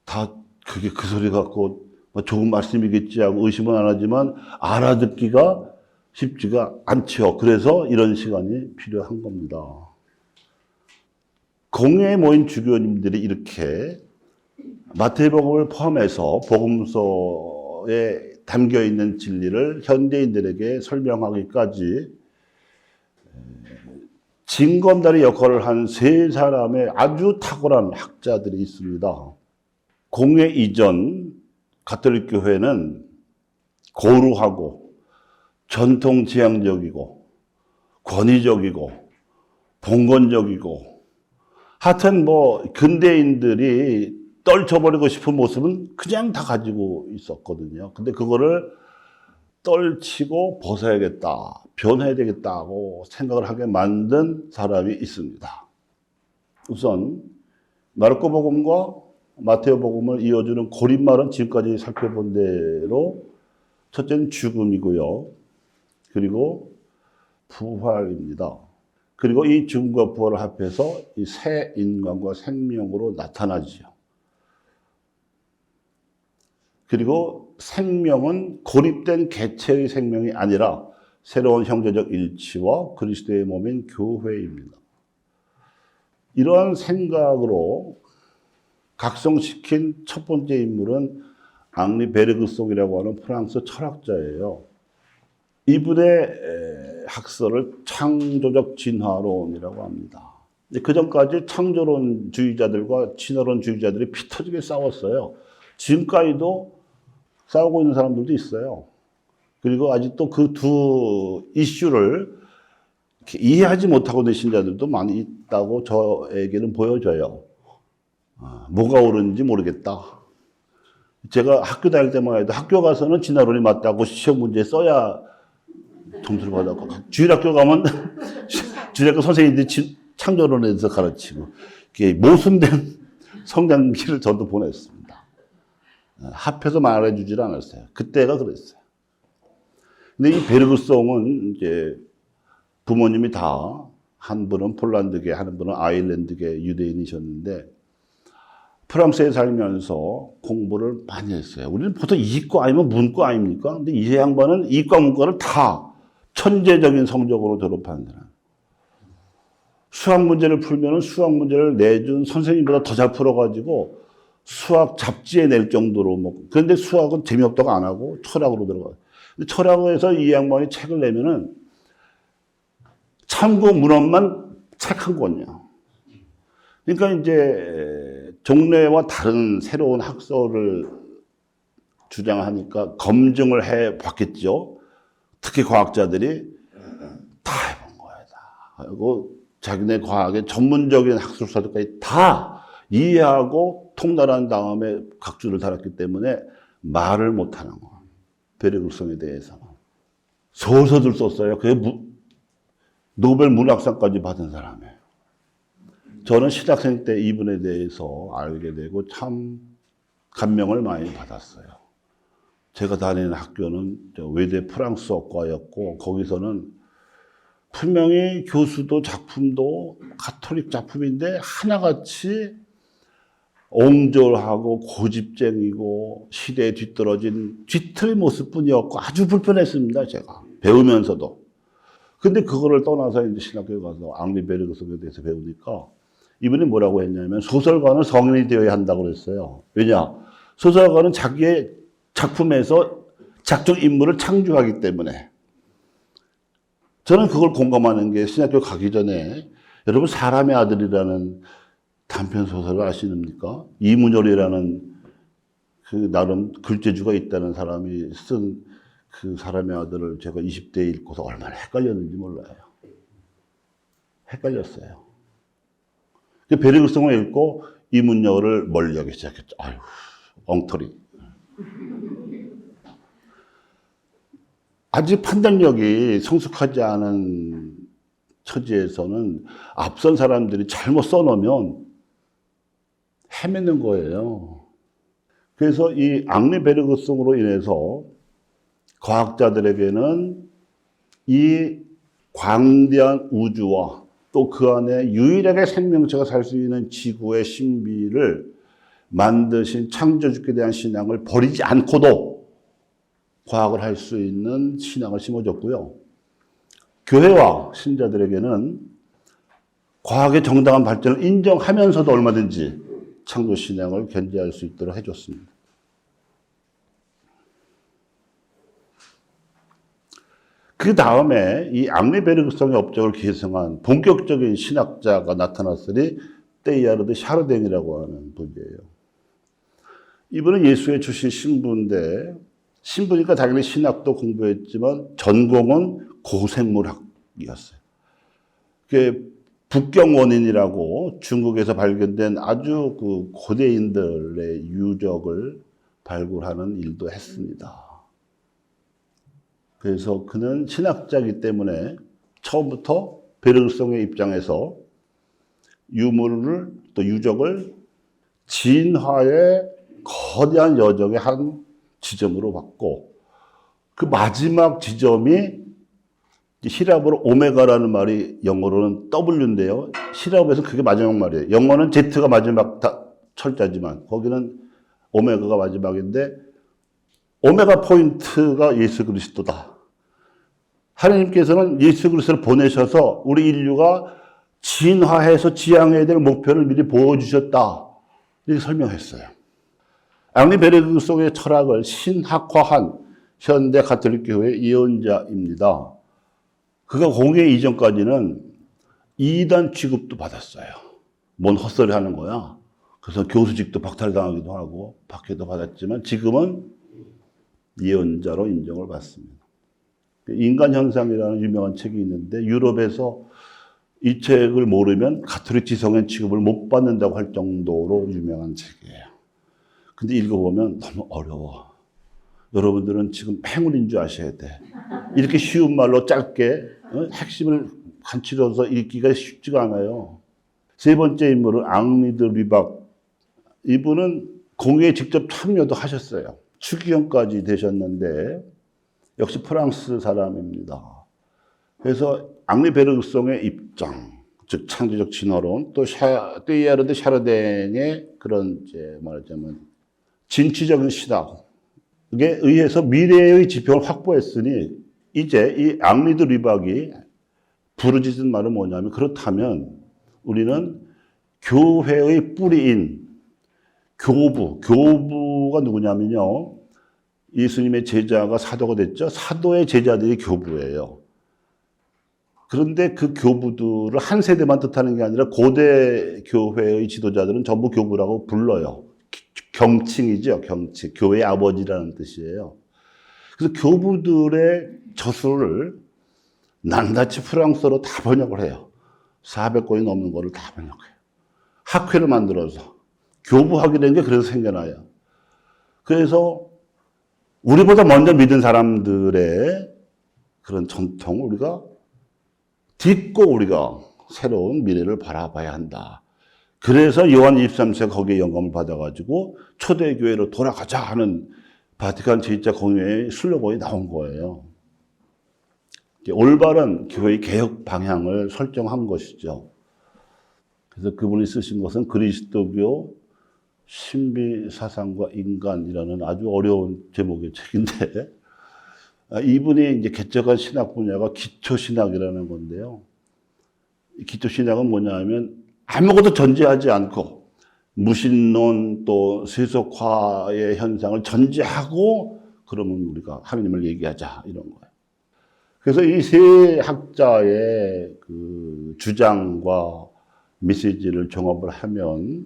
Speaker 1: 다 그게 그 소리 갖고 뭐 좋은 말씀이겠지 하고 의심은 안 하지만 알아듣기가 쉽지가 않죠. 그래서 이런 시간이 필요한 겁니다. 공회에 모인 주교님들이 이렇게 마태복음을 포함해서 복음서에 담겨 있는 진리를 현대인들에게 설명하기까지 징검다리 역할을 한 세 사람의 아주 탁월한 학자들이 있습니다. 공회 이전 가톨릭 교회는 고루하고 전통지향적이고 권위적이고 봉건적이고 하여튼 뭐 근대인들이 떨쳐버리고 싶은 모습은 그냥 다 가지고 있었거든요. 근데 그거를 떨치고 벗어야겠다, 변해야 되겠다고 생각을 하게 만든 사람이 있습니다. 우선 마르코 복음과 마테오 복음을 이어주는 고린말은 지금까지 살펴본 대로 첫째는 죽음이고요. 그리고 부활입니다. 그리고 이 죽음과 부활을 합해서 이 새 인간과 생명으로 나타나지요. 그리고 생명은 고립된 개체의 생명이 아니라 새로운 형제적 일치와 그리스도의 몸인 교회입니다. 이러한 생각으로 각성시킨 첫 번째 인물은 앙리 베르그송이라고 하는 프랑스 철학자예요. 이분의 학설을 창조적 진화론이라고 합니다. 그 전까지 창조론주의자들과 진화론주의자들이 피 터지게 싸웠어요. 지금까지도 싸우고 있는 사람들도 있어요. 그리고 아직도 그 두 이슈를 이해하지 못하고 있는 신자들도 많이 있다고 저에게는 보여져요. 뭐가 옳은지 모르겠다. 제가 학교 다닐 때만 해도 학교 가서는 진화론이 맞다고 시험 문제 써야 점수를 받았고, 주일학교 가면 주일학교 선생님들이 창조론에 대해서 가르치고, 모순된 성장기를 저도 보냈습니다. 합해서 말해주질 않았어요. 그때가 그랬어요. 근데 이 베르그송은 이제 부모님이 다 한 분은 폴란드계, 한 분은 아일랜드계 유대인이셨는데 프랑스에 살면서 공부를 많이 했어요. 우리는 보통 이과 아니면 문과 아닙니까? 근데 이 양반은 이과, 문과를 다 천재적인 성적으로 졸업한 사람. 수학 문제를 풀면 수학 문제를 내준 선생님보다 더 잘 풀어가지고 수학 잡지에 낼 정도로 그런데 수학은 재미없다고 안 하고 철학으로 들어가요. 철학에서 이 양반이 책을 내면은 참고 문헌만 책 한 권이야. 그러니까 이제 종래와 다른 새로운 학설을 주장하니까 검증을 해 봤겠죠. 특히 과학자들이 다 해본 거야, 다. 그리고 자기네 과학의 전문적인 학술사들까지 다 이해하고 통달한 다음에 각주를 달았기 때문에 말을 못하는 거야. 베르그송에 대해서는. 소설을 썼어요. 그게 노벨 문학상까지 받은 사람이에요. 저는 신학생 때 이분에 대해서 알게 되고 참 감명을 많이 받았어요. 제가 다니는 학교는 외대 프랑스어과였고 거기서는 분명히 교수도 작품도 가톨릭 작품인데 하나같이 옹졸하고 고집쟁이고 시대에 뒤떨어진 뒤틀의 모습뿐이었고 아주 불편했습니다. 제가 배우면서도. 근데 그거를 떠나서 이제 신학교에 가서 앙리 베르그송에 대해서 배우니까 이분이 뭐라고 했냐면 소설가는 성인이 되어야 한다고 그랬어요. 왜냐? 소설가는 자기의 작품에서 작중 인물을 창조하기 때문에. 저는 그걸 공감하는 게 신학교 가기 전에 여러분 사람의 아들이라는 단편 소설을 아십니까? 이문열이라는 그 나름 글재주가 있다는 사람이 쓴 그 사람의 아들을 제가 20대에 읽고서 얼마나 헷갈렸는지 몰라요. 헷갈렸어요. 베르그송을 읽고 이문열을 멀리하기 시작했죠. 아유, 엉터리. 아직 판단력이 성숙하지 않은 처지에서는 앞선 사람들이 잘못 써놓으면 헤매는 거예요. 그래서 이 앙리 베르그송으로 인해서 과학자들에게는 이 광대한 우주와 또 그 안에 유일하게 생명체가 살 수 있는 지구의 신비를 만드신 창조주께 대한 신앙을 버리지 않고도 과학을 할 수 있는 신앙을 심어줬고요. 교회와 신자들에게는 과학의 정당한 발전을 인정하면서도 얼마든지 창조신앙을 견지할 수 있도록 해줬습니다. 그 다음에 이 앙리베르그성의 업적을 계승한 본격적인 신학자가 나타났으니 테이야르드 샤르댕이라고 하는 분이에요. 이분은 예수의 주신 신부인데, 신부니까 당연히 신학도 공부했지만 전공은 고생물학이었어요. 그게 북경원인이라고 중국에서 발견된 아주 그 고대인들의 유적을 발굴하는 일도 했습니다. 그래서 그는 신학자이기 때문에 처음부터 베르그성의 입장에서 유물을 또 유적을 진화의 거대한 여정의 한 지점으로 봤고, 그 마지막 지점이 히랍어로 오메가라는 말이 영어로는 W인데요. 히랍에서 그게 마지막 말이에요. 영어는 Z가 마지막 철자지만 거기는 오메가가 마지막인데, 오메가 포인트가 예수 그리스도다. 하나님께서는 예수 그리스도를 보내셔서 우리 인류가 진화해서 지향해야 될 목표를 미리 보여주셨다. 이렇게 설명했어요. 앙리베르그성의 철학을 신학화한 현대 가톨릭 교회의 예언자입니다. 그가 공회 이전까지는 이단 취급도 받았어요. 뭔 헛소리 하는 거야. 그래서 교수직도 박탈당하기도 하고 박해도 받았지만 지금은 예언자로 인정을 받습니다. 인간현상이라는 유명한 책이 있는데 유럽에서 이 책을 모르면 가톨릭 지성인 취급을 못 받는다고 할 정도로 유명한 책이에요. 근데 읽어보면 너무 어려워. 여러분들은 지금 행운인 줄 아셔야 돼. 이렇게 쉬운 말로 짧게 핵심을 간추려서 읽기가 쉽지가 않아요. 세 번째 인물은 앙리 드 리박. 이분은 공회에 직접 참여도 하셨어요. 추기경까지 되셨는데 역시 프랑스 사람입니다. 그래서 앙리베르그성의 입장, 즉 창조적 진화론, 또 테이야르드 샤르댕의 그런 이제 말하자면 진취적인 신학에 의해서 미래의 지평을 확보했으니 이제 이 앙리 드 리박이 부르짖은 말은 뭐냐면, 그렇다면 우리는 교회의 뿌리인 교부가 누구냐면요, 예수님의 제자가 사도가 됐죠. 사도의 제자들이 교부예요. 그런데 그 교부들을 한 세대만 뜻하는 게 아니라 고대 교회의 지도자들은 전부 교부라고 불러요. 경칭이죠. 경칭. 교회의 아버지라는 뜻이에요. 그래서 교부들의 저술을 낱낱이 프랑스어로 다 번역을 해요. 400권이 넘는 거를 다 번역해요. 학회를 만들어서. 교부학이라는 게 그래서 생겨나요. 그래서 우리보다 먼저 믿은 사람들의 그런 전통을 우리가 딛고 우리가 새로운 미래를 바라봐야 한다. 그래서 요한 23세가 거기에 영감을 받아가지고 초대교회로 돌아가자 하는 바티칸 제2차 공회의 슬로건이 나온 거예요. 올바른 교회의 개혁 방향을 설정한 것이죠. 그래서 그분이 쓰신 것은 그리스도교 신비 사상과 인간이라는 아주 어려운 제목의 책인데, 이분이 이제 개척한 신학 분야가 기초신학이라는 건데요. 기초신학은 뭐냐 하면 아무것도 전제하지 않고 무신론 또 세속화의 현상을 전제하고 그러면 우리가 하나님을 얘기하자, 이런 거예요. 그래서 이 세 학자의 그 주장과 메시지를 종합을 하면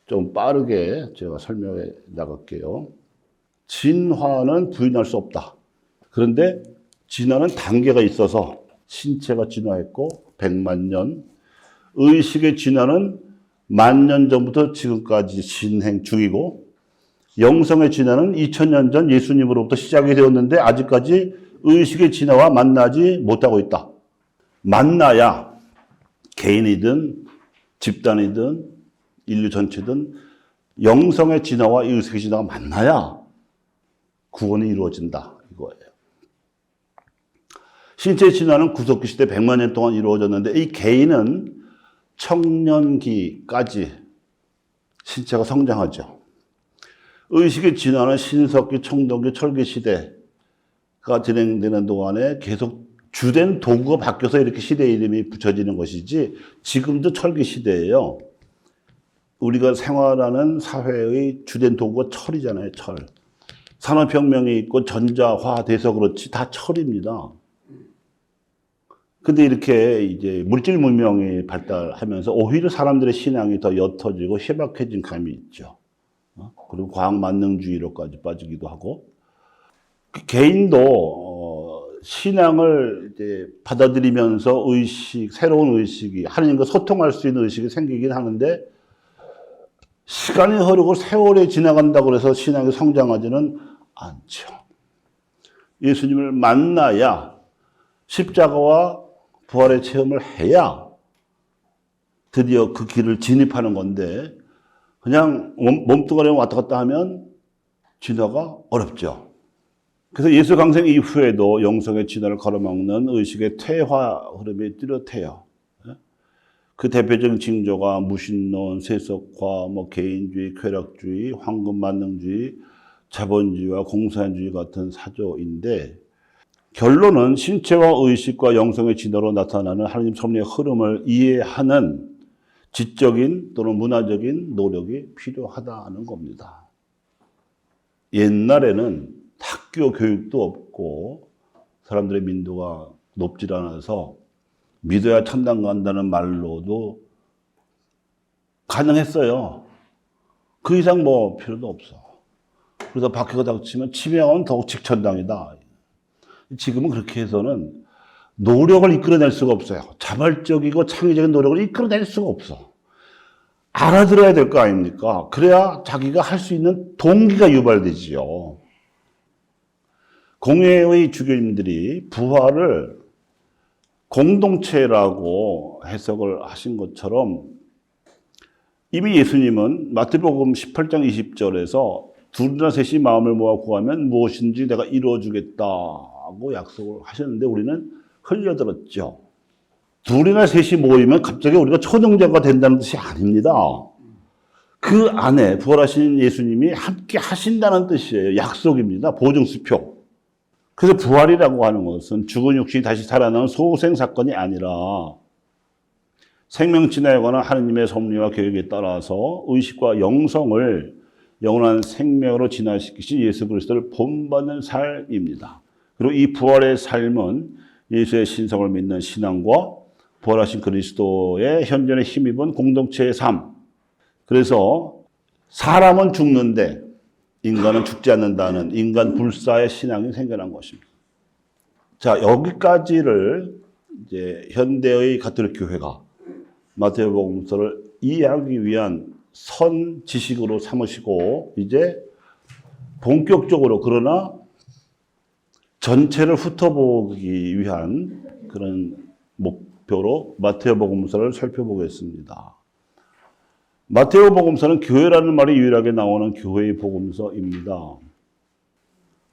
Speaker 1: 좀 빠르게 제가 설명해 나갈게요. 진화는 부인할 수 없다. 그런데 진화는 단계가 있어서 신체가 진화했고 100만 년, 의식의 진화는 10,000년 전부터 지금까지 진행 중이고, 영성의 진화는 2000년 전 예수님으로부터 시작이 되었는데 아직까지 의식의 진화와 만나지 못하고 있다. 만나야 개인이든 집단이든 인류 전체든 영성의 진화와 의식의 진화가 만나야 구원이 이루어진다, 이거예요. 신체의 진화는 구석기 시대 100만 년 동안 이루어졌는데 이 개인은 청년기까지 신체가 성장하죠. 의식의 진화는 신석기, 청동기, 철기 시대가 진행되는 동안에 계속 주된 도구가 바뀌어서 이렇게 시대 이름이 붙여지는 것이지 지금도 철기 시대예요. 우리가 생활하는 사회의 주된 도구가 철이잖아요, 철. 산업혁명이 있고 전자화돼서 그렇지 다 철입니다. 근데 이렇게 이제 물질 문명이 발달하면서 오히려 사람들의 신앙이 더 옅어지고 희박해진 감이 있죠. 그리고 과학 만능주의로까지 빠지기도 하고. 개인도 신앙을 이제 받아들이면서 새로운 의식이, 하나님과 소통할 수 있는 의식이 생기긴 하는데, 시간이 흐르고 세월이 지나간다고 해서 신앙이 성장하지는 않죠. 예수님을 만나야 십자가와 부활의 체험을 해야 드디어 그 길을 진입하는 건데, 그냥 몸뚱아리만 왔다 갔다 하면 진화가 어렵죠. 그래서 예수 강생 이후에도 영성의 진화를 가로막는 의식의 퇴화 흐름이 뚜렷해요. 그 대표적인 징조가 무신론, 세속화, 개인주의, 쾌락주의, 황금만능주의, 자본주의와 공산주의 같은 사조인데, 결론은 신체와 의식과 영성의 진화로 나타나는 하나님 섭리의 흐름을 이해하는 지적인 또는 문화적인 노력이 필요하다는 겁니다. 옛날에는 학교 교육도 없고 사람들의 민도가 높질 않아서 믿어야 천당 간다는 말로도 가능했어요. 그 이상 필요도 없어. 그래서 박해가 닥치면 치명은 더욱 직천당이다. 지금은 그렇게 해서는 노력을 이끌어낼 수가 없어요. 자발적이고 창의적인 노력을 이끌어낼 수가 없어. 알아들어야 될 거 아닙니까? 그래야 자기가 할 수 있는 동기가 유발되지요. 공예의 주교님들이 부활을 공동체라고 해석을 하신 것처럼 이미 예수님은 마태복음 18장 20절에서 둘이나 셋이 마음을 모아 구하면 무엇인지 내가 이루어주겠다고 약속을 하셨는데 우리는 흘려들었죠. 둘이나 셋이 모이면 갑자기 우리가 초정자가 된다는 뜻이 아닙니다. 그 안에 부활하신 예수님이 함께 하신다는 뜻이에요. 약속입니다. 보증수표. 그래서 부활이라고 하는 것은 죽은 육신이 다시 살아나는 소생 사건이 아니라 생명 진화에 관한 하나님의 섭리와 계획에 따라서 의식과 영성을 영원한 생명으로 진화시키신 예수 그리스도를 본받는 삶입니다. 그리고 이 부활의 삶은 예수의 신성을 믿는 신앙과 부활하신 그리스도의 현존에 힘입은 공동체의 삶. 그래서 사람은 죽는데 인간은 죽지 않는다는 인간 불사의 신앙이 생겨난 것입니다. 자, 여기까지를 이제 현대의 가톨릭 교회가 마태복음서를 이해하기 위한 선 지식으로 삼으시고 이제 본격적으로 그러나 전체를 훑어보기 위한 그런 목표로 마태복음서를 살펴보겠습니다. 마태복음서는 교회라는 말이 유일하게 나오는 교회의 복음서입니다.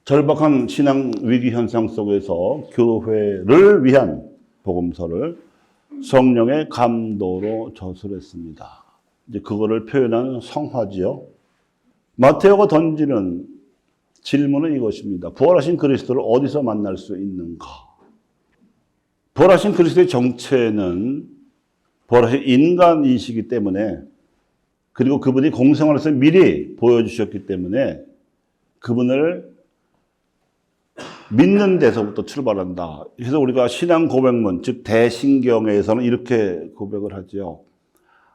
Speaker 1: 절박한 신앙 위기 현상 속에서 교회를 위한 복음서를 성령의 감도로 저술했습니다. 이제 그거를 표현한 성화지요. 마테오가 던지는 질문은 이것입니다. 부활하신 그리스도를 어디서 만날 수 있는가? 부활하신 그리스도의 정체는 부활하신 인간이시기 때문에 그리고 그분이 공생활에서 미리 보여주셨기 때문에 그분을 믿는 데서부터 출발한다. 그래서 우리가 신앙 고백문, 즉 대신경에서는 이렇게 고백을 하죠.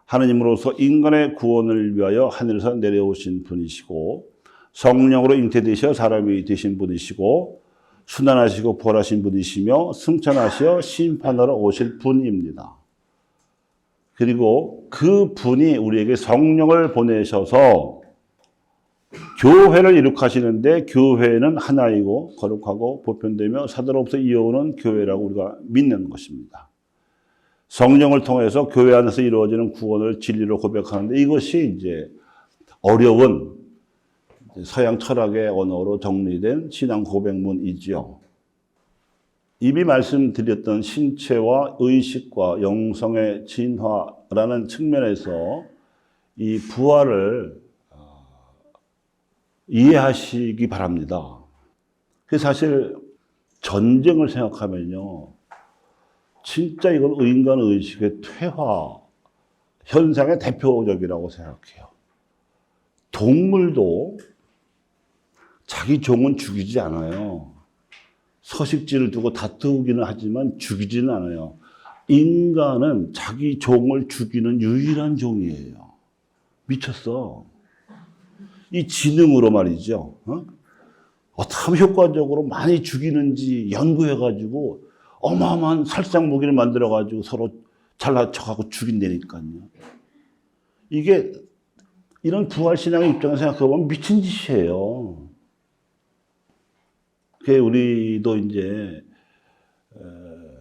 Speaker 1: 하느님으로서 인간의 구원을 위하여 하늘에서 내려오신 분이시고 성령으로 잉태되셔 사람이 되신 분이시고 순환하시고 부활하신 분이시며 승천하시어 심판하러 오실 분입니다. 그리고 그 분이 우리에게 성령을 보내셔서 교회를 이룩하시는데 교회는 하나이고 거룩하고 보편되며 사도로부터 이어오는 교회라고 우리가 믿는 것입니다. 성령을 통해서 교회 안에서 이루어지는 구원을 진리로 고백하는데 이것이 이제 어려운 서양 철학의 언어로 정리된 신앙 고백문이지요. 이미 말씀드렸던 신체와 의식과 영성의 진화라는 측면에서 이 부활을 이해하시기 바랍니다. 그 사실 전쟁을 생각하면요, 진짜 이건 인간 의식의 퇴화 현상의 대표적이라고 생각해요. 동물도 자기 종은 죽이지 않아요. 서식지를 두고 다투기는 하지만 죽이지는 않아요. 인간은 자기 종을 죽이는 유일한 종이에요. 미쳤어. 이 지능으로 말이죠. 어떻게 하면 효과적으로 많이 죽이는지 연구해가지고 어마어마한 살상 무기를 만들어가지고 서로 잘난 척하고 죽인다니까요. 이게 이런 부활신앙의 입장에서 생각해보면 미친 짓이에요. 그게 우리도 이제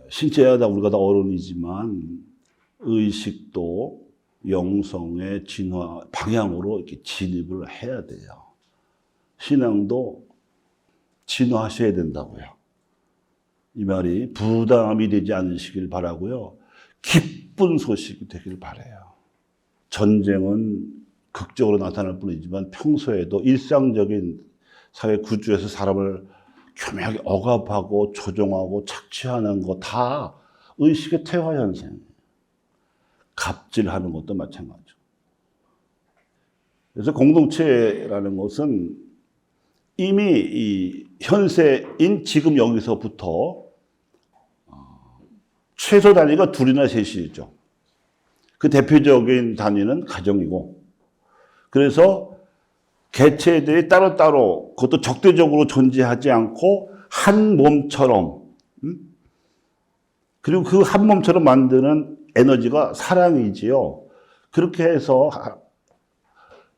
Speaker 1: 신체야 다 우리가 다 어른이지만 의식도 영성의 진화 방향으로 이렇게 진입을 해야 돼요. 신앙도 진화하셔야 된다고요. 이 말이 부담이 되지 않으시길 바라고요. 기쁜 소식이 되길 바라요. 전쟁은 극적으로 나타날 뿐이지만 평소에도 일상적인 사회 구조에서 사람을 교묘하게 억압하고 조종하고 착취하는 거 다 의식의 퇴화 현상이에요. 갑질하는 것도 마찬가지죠. 그래서 공동체라는 것은 이미 이 현세인 지금 여기서부터 최소 단위가 둘이나 셋이죠. 그 대표적인 단위는 가정이고, 그래서 개체들이 따로따로 그것도 적대적으로 존재하지 않고 한 몸처럼, 그리고 그 한 몸처럼 만드는 에너지가 사랑이지요. 그렇게 해서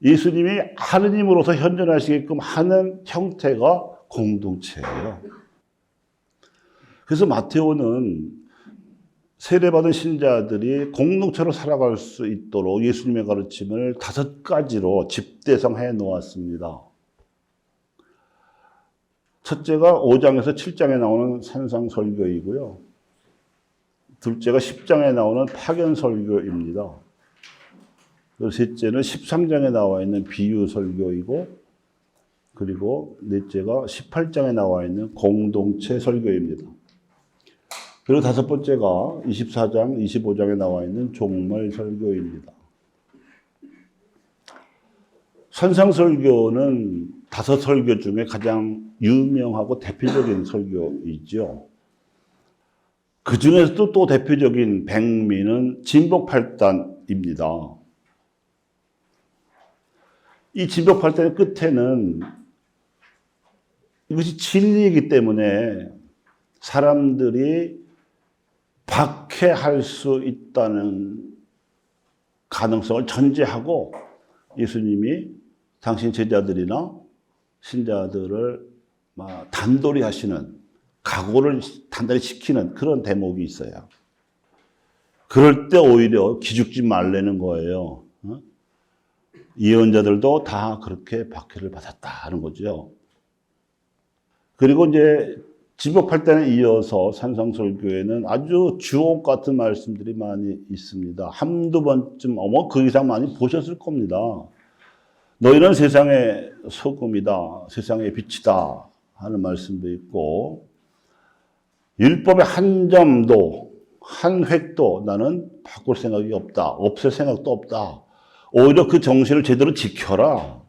Speaker 1: 예수님이 하느님으로서 현존하시게끔 하는 형태가 공동체예요. 그래서 마테오는 세례받은 신자들이 공동체로 살아갈 수 있도록 예수님의 가르침을 5가지로 집대성해 놓았습니다. 첫째가 5장에서 7장에 나오는 산상설교이고요. 둘째가 10장에 나오는 파견설교입니다. 그리고 셋째는 13장에 나와 있는 비유설교이고, 그리고 넷째가 18장에 나와 있는 공동체 설교입니다. 그리고 5번째가 24장, 25장에 나와 있는 종말 설교입니다. 산상설교는 5설교 중에 가장 유명하고 대표적인 설교이죠. 그 중에서도 또 대표적인 백미는 진복팔단입니다. 이 진복팔단의 끝에는 이것이 진리이기 때문에 사람들이 박해할 수 있다는 가능성을 전제하고 예수님이 당신 제자들이나 신자들을 단돌이 하시는, 각오를 단단히 시키는 그런 대목이 있어요. 그럴 때 오히려 기죽지 말라는 거예요. 예언자들도 다 그렇게 박해를 받았다는 거죠. 그리고 이제 진복팔단에 이어서 산상설교에는 아주 주옥 같은 말씀들이 많이 있습니다. 한두 번쯤, 그 이상 많이 보셨을 겁니다. 너희는 세상의 소금이다, 세상의 빛이다 하는 말씀도 있고, 율법의 한 점도, 한 획도 나는 바꿀 생각이 없다, 없앨 생각도 없다. 오히려 그 정신을 제대로 지켜라.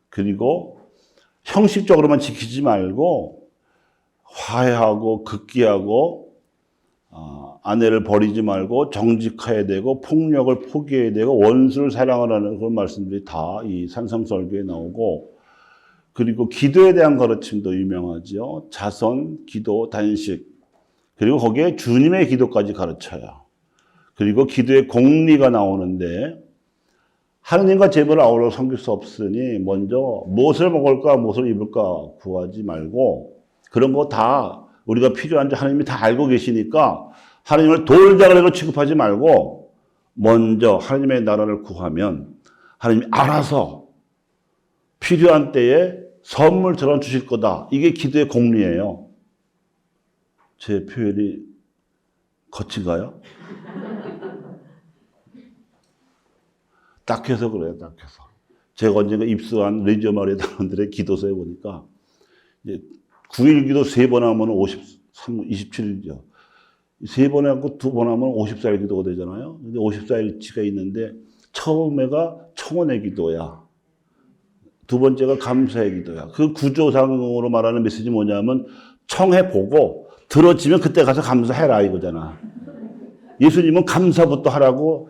Speaker 1: 그리고 형식적으로만 지키지 말고 화해하고 극기하고 아내를 버리지 말고 정직해야 되고 폭력을 포기해야 되고 원수를 사랑하라는 그런 말씀들이 다 이 산상설교에 나오고, 그리고 기도에 대한 가르침도 유명하죠. 자선, 기도, 단식, 그리고 거기에 주님의 기도까지 가르쳐요. 그리고 기도의 공리가 나오는데, 하느님과 재물을 아울러 섬길 수 없으니 먼저 무엇을 먹을까 무엇을 입을까 구하지 말고, 그런 거 다 우리가 필요한지 하나님이 다 알고 계시니까 하나님을 돌자가리로 취급하지 말고 먼저 하나님의 나라를 구하면 하나님이 알아서 필요한 때에 선물처럼 주실 거다. 이게 기도의 공리예요. 제 표현이 거친가요? 딱 해서 그래요, 딱 해서. 제가 언젠가 입수한 레지오 마리아 단원들의 기도서에 보니까, 이제 9일 기도 3번 하면 27일이죠. 3번 하고 2번 하면 54일 기도가 되잖아요. 근데 54일치가 있는데, 처음에가 청원의 기도야. 두 번째가 감사의 기도야. 그 구조상으로 말하는 메시지 뭐냐면, 청해보고, 들어지면 그때 가서 감사해라, 이거잖아. 예수님은 감사부터 하라고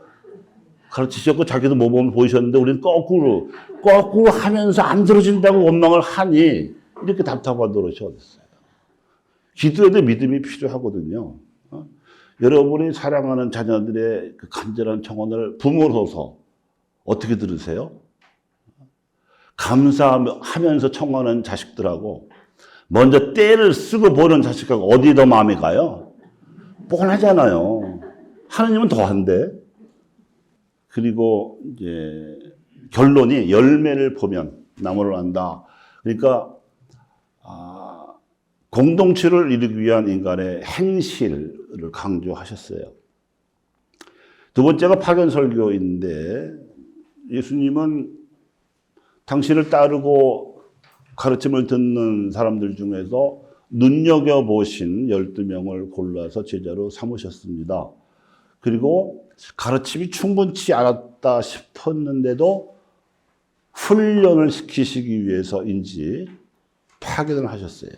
Speaker 1: 가르치셨고, 자기도 모범을 보이셨는데, 우리는 거꾸로 하면서 안 들어진다고 원망을 하니, 이렇게 답답한 노릇이 어딨어요. 기도에도 믿음이 필요하거든요. 여러분이 사랑하는 자녀들의 그 간절한 청원을 부모로서 어떻게 들으세요? 감사하면서 청하는 자식들하고 먼저 떼를 쓰고 보는 자식하고 어디 더 마음이 가요? 뻔하잖아요. 하느님은 더한데. 그리고 이제 결론이 열매를 보면 나무를 안다. 그러니까 공동체를 이루기 위한 인간의 행실을 강조하셨어요. 두 번째가 파견 설교인데 예수님은 당신을 따르고 가르침을 듣는 사람들 중에서 눈여겨보신 12명을 골라서 제자로 삼으셨습니다. 그리고 가르침이 충분치 않았다 싶었는데도 훈련을 시키시기 위해서인지 파견을 하셨어요.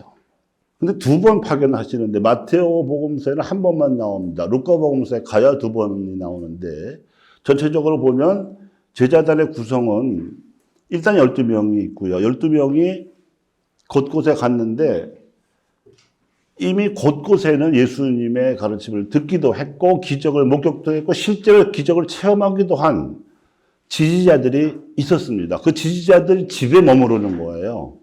Speaker 1: 근데 2번 파견하시는데 마테오 복음서에는 1번만 나옵니다. 루카 복음서에 가야 2번이 나오는데 전체적으로 보면 제자단의 구성은 일단 12명이 있고요. 12명이 곳곳에 갔는데 이미 곳곳에는 예수님의 가르침을 듣기도 했고 기적을 목격도 했고 실제로 기적을 체험하기도 한 지지자들이 있었습니다. 그 지지자들이 집에 머무르는 거예요.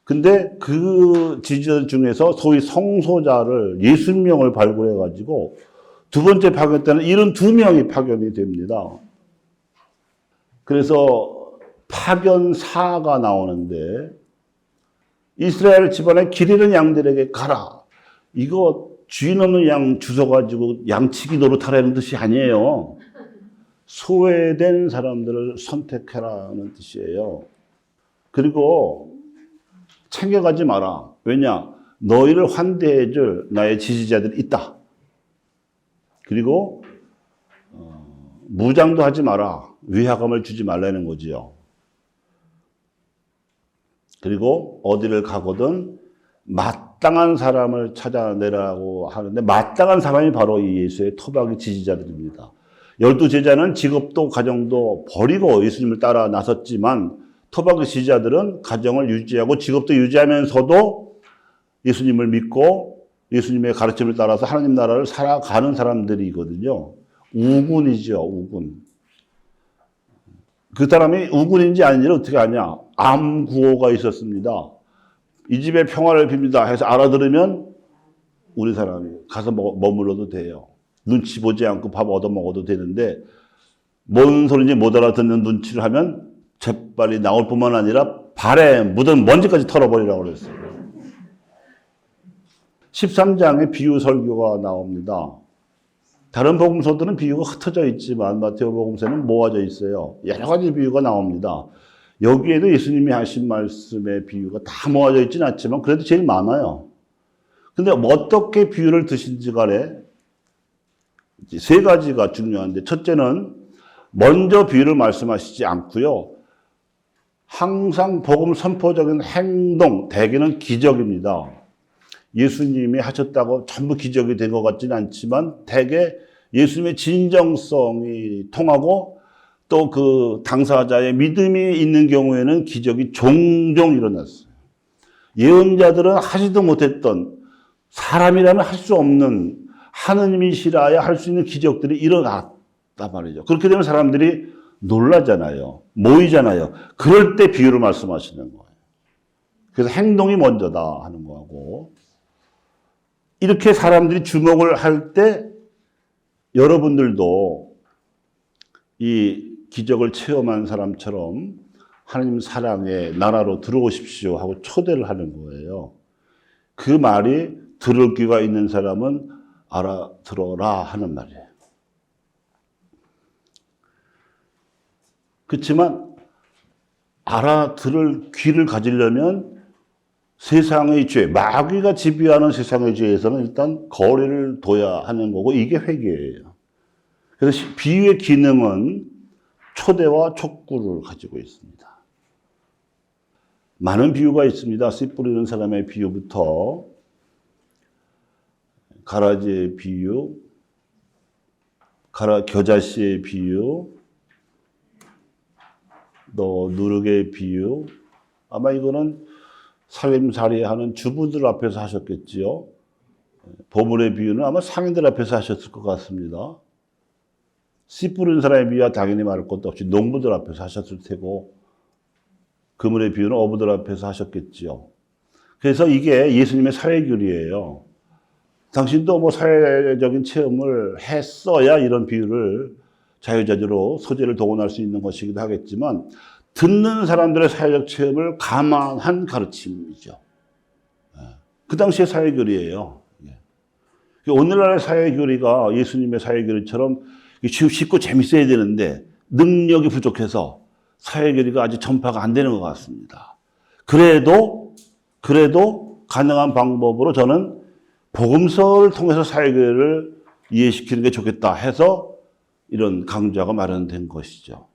Speaker 1: 근데 그 지지자들 중에서 소위 성소자를 60명을 발굴해가지고 두 번째 파견 때는 72명이 파견이 됩니다. 그래서 파견사가 나오는데 이스라엘 집안에 길 잃은 양들에게 가라. 이거 주인 없는 양 주워가지고 양치기 노릇하라는 뜻이 아니에요. 소외된 사람들을 선택해라는 뜻이에요. 그리고 챙겨가지 마라. 왜냐? 너희를 환대해줄 나의 지지자들이 있다. 그리고 무장도 하지 마라. 위화감을 주지 말라는 거지요. 그리고 어디를 가거든 마땅한 사람을 찾아내라고 하는데 마땅한 사람이 바로 이 예수의 토박이 지지자들입니다. 12제자는 직업도 가정도 버리고 예수님을 따라 나섰지만 토박이 지지자들은 가정을 유지하고 직업도 유지하면서도 예수님을 믿고 예수님의 가르침을 따라서 하나님 나라를 살아가는 사람들이거든요. 우군이죠, 우군. 그 사람이 우군인지 아닌지를 어떻게 아냐? 암구호가 있었습니다. 이 집에 평화를 빕니다 해서 알아들으면 우리 사람이 가서 머물러도 돼요. 눈치 보지 않고 밥 얻어먹어도 되는데 뭔 소리인지 못 알아듣는 눈치를 하면 재빨리 나올 뿐만 아니라 발에 묻은 먼지까지 털어버리라고 그랬어요. 13장에 비유 설교가 나옵니다. 다른 복음서들은 비유가 흩어져 있지만 마테오 복음서는 모아져 있어요. 여러 가지 비유가 나옵니다. 여기에도 예수님이 하신 말씀의 비유가 다 모아져 있지는 않지만 그래도 제일 많아요. 근데 어떻게 비유를 드신지 간에 3가지가 중요한데 첫째는 먼저 비유를 말씀하시지 않고요. 항상 복음 선포적인 행동, 대개는 기적입니다. 예수님이 하셨다고 전부 기적이 된 것 같지는 않지만 대개 예수님의 진정성이 통하고 또 그 당사자의 믿음이 있는 경우에는 기적이 종종 일어났어요. 예언자들은 하지도 못했던 사람이라면 할 수 없는 하느님이시라야 할 수 있는 기적들이 일어났단 말이죠. 그렇게 되면 사람들이 놀라잖아요. 모이잖아요. 그럴 때 비유를 말씀하시는 거예요. 그래서 행동이 먼저다 하는 거고 이렇게 사람들이 주목을 할 때 여러분들도 이 기적을 체험한 사람처럼 하나님 사랑의 나라로 들어오십시오 하고 초대를 하는 거예요. 그 말이 들을 귀가 있는 사람은 알아들어라 하는 말이에요. 그렇지만 알아들을 귀를 가지려면 세상의 죄, 마귀가 지배하는 세상의 죄에서는 일단 거리를 둬야 하는 거고 이게 회개예요. 그래서 비유의 기능은 초대와 촉구를 가지고 있습니다. 많은 비유가 있습니다. 씨 뿌리는 사람의 비유부터 가라지의 비유, 겨자씨의 비유, 누룩의 비유. 아마 이거는 살림살이하는 주부들 앞에서 하셨겠지요. 보물의 비유는 아마 상인들 앞에서 하셨을 것 같습니다. 씨 뿌리는 사람의 비유와 당연히 말할 것도 없이 농부들 앞에서 하셨을 테고, 그물의 비유는 어부들 앞에서 하셨겠지요. 그래서 이게 예수님의 사회교리예요. 당신도 뭐 사회적인 체험을 했어야 이런 비유를 자유자재로 소재를 동원할 수 있는 것이기도 하겠지만, 듣는 사람들의 사회적 체험을 감안한 가르침이죠. 그 당시의 사회교리예요. 오늘날의 사회교리가 예수님의 사회교리처럼 쉽고 재밌어야 되는데 능력이 부족해서 사회교리가 아직 전파가 안 되는 것 같습니다. 그래도 가능한 방법으로 저는 복음서를 통해서 사회교리를 이해시키는 게 좋겠다 해서 이런 강좌가 마련된 것이죠.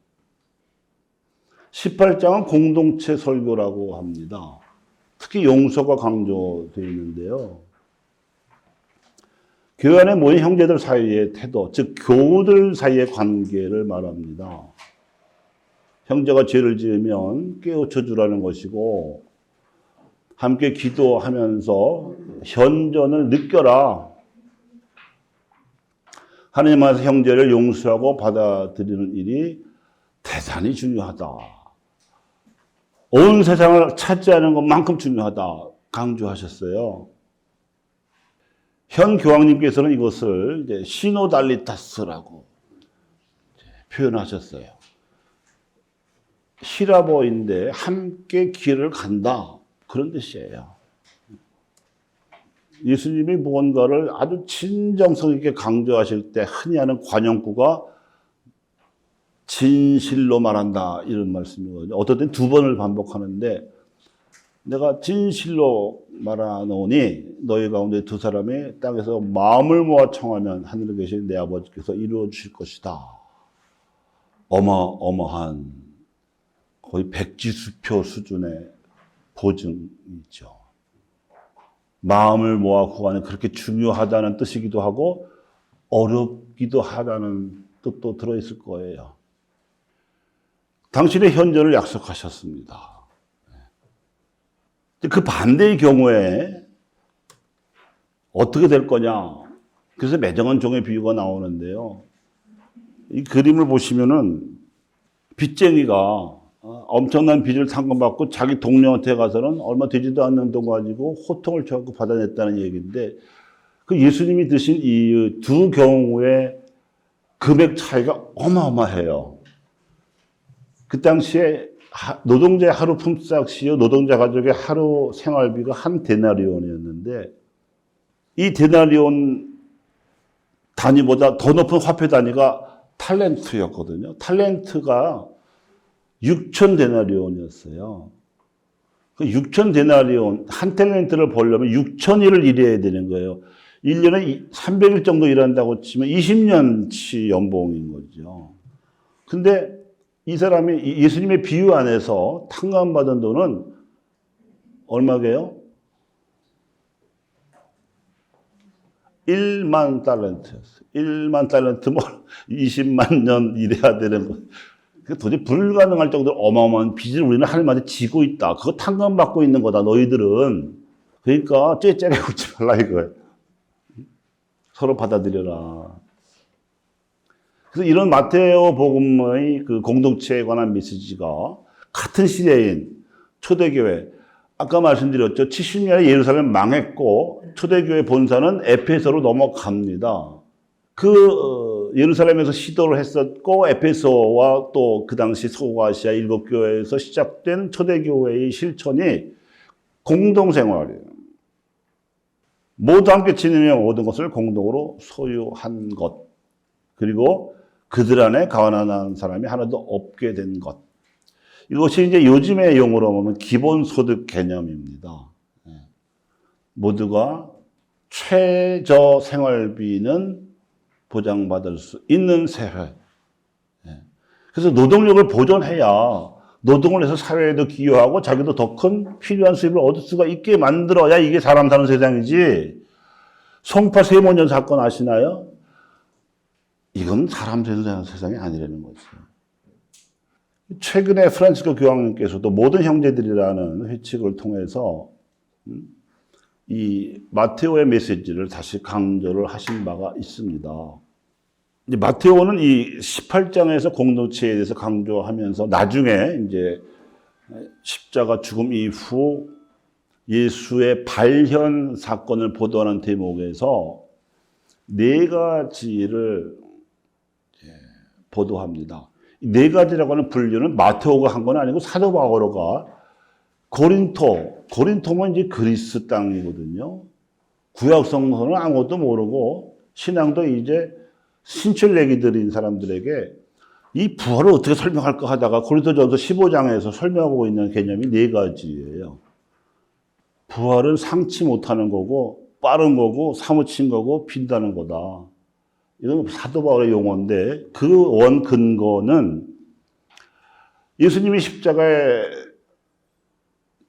Speaker 1: 18장은 공동체 설교라고 합니다. 특히 용서가 강조되어 있는데요. 교회 안에 모인 형제들 사이의 태도, 즉 교우들 사이의 관계를 말합니다. 형제가 죄를 지으면 깨우쳐 주라는 것이고 함께 기도하면서 현전을 느껴라. 하나님 안에서 형제를 용서하고 받아들이는 일이 대단히 중요하다. 온 세상을 차지하는 것만큼 중요하다 강조하셨어요. 현 교황님께서는 이것을 이제 시노달리타스라고 표현하셨어요. 히라보인데 함께 길을 간다 그런 뜻이에요. 예수님이 무언가를 아주 진정성 있게 강조하실 때 흔히 하는 관용구가 진실로 말한다 이런 말씀이거든요. 어떨 땐 두 번을 반복하는데 내가 진실로 말하노니 너희 가운데 두 사람이 땅에서 마음을 모아 청하면 하늘에 계신 내 아버지께서 이루어 주실 것이다. 어마어마한 거의 백지수표 수준의 보증이죠. 마음을 모아 구하는 그렇게 중요하다는 뜻이기도 하고 어렵기도 하다는 뜻도 들어있을 거예요. 당신의 현존을 약속하셨습니다. 그 반대의 경우에 어떻게 될 거냐. 그래서 매정한 종의 비유가 나오는데요. 이 그림을 보시면은 빚쟁이가 엄청난 빚을 상금받고 자기 동료한테 가서는 얼마 되지도 않는 돈 가지고 호통을 쳐갖고 받아냈다는 얘기인데 그 예수님이 드신 이 두 경우의 금액 차이가 어마어마해요. 그 당시에 노동자의 하루 품삯이요 노동자 가족의 하루 생활비가 한 데나리온이었는데 이 데나리온 단위보다 더 높은 화폐 단위가 탈렌트였거든요. 탈렌트가 6천 데나리온이었어요. 그 6천 데나리온, 한 탤런트를 벌려면 6천일을 일해야 되는 거예요. 1년에 300일 정도 일한다고 치면 20년치 연봉인 거죠. 근데 이 사람이 예수님의 비유 안에서 탕감받은 돈은 얼마게요? 1만 달란트였어요. 1만 달란트 뭐 20만 년 일해야 되는 거. 도저히 불가능할 정도로 어마어마한 빚을 우리는 하나님한테 지고 있다. 그거 탕감받고 있는 거다, 너희들은. 그러니까 째째게 굴지 말라 이거예요. 서로 받아들여라. 그래서 이런 마테오 복음의 그 공동체에 관한 메시지가 같은 시대인 초대교회, 아까 말씀드렸죠. 70년에 예루살렘 망했고 초대교회 본사는 에페소로 넘어갑니다. 예루살렘에서 시도를 했었고 에페소와 또 그 당시 소아시아 7교회에서 시작된 초대교회의 실천이 공동생활이에요. 모두 함께 지내며 모든 것을 공동으로 소유한 것. 그리고 그들 안에 가난한 사람이 하나도 없게 된 것. 이것이 이제 요즘의 용어로 보면 기본소득 개념입니다. 모두가 최저 생활비는 보장받을 수 있는 사회. 그래서 노동력을 보존해야 노동을 해서 사회에도 기여하고 자기도 더 큰 필요한 수입을 얻을 수가 있게 만들어야 이게 사람 사는 세상이지. 송파 세모년 사건 아시나요? 이건 사람 사는 세상이 아니라는 거죠. 최근에 프란치스코 교황님께서도 모든 형제들이라는 회칙을 통해서 이 마테오의 메시지를 다시 강조를 하신 바가 있습니다. 마테오는 이 18장에서 공동체에 대해서 강조하면서 나중에 이제 십자가 죽음 이후 예수의 발현 사건을 보도하는 대목에서 네 가지를 보도합니다. 네 가지라고 하는 분류는 마테오가 한 건 아니고 사도 바오로가 고린토면 이제 그리스 땅이거든요. 구약 성서는 아무것도 모르고 신앙도 이제 신철내기들인 사람들에게 이 부활을 어떻게 설명할까 하다가 고린도전서 15장에서 설명하고 있는 개념이 네 가지예요. 부활은 상치 못하는 거고 빠른 거고 사무친 거고 빈다는 거다. 이건 사도 바울의 용어인데 그 원 근거는 예수님이 십자가에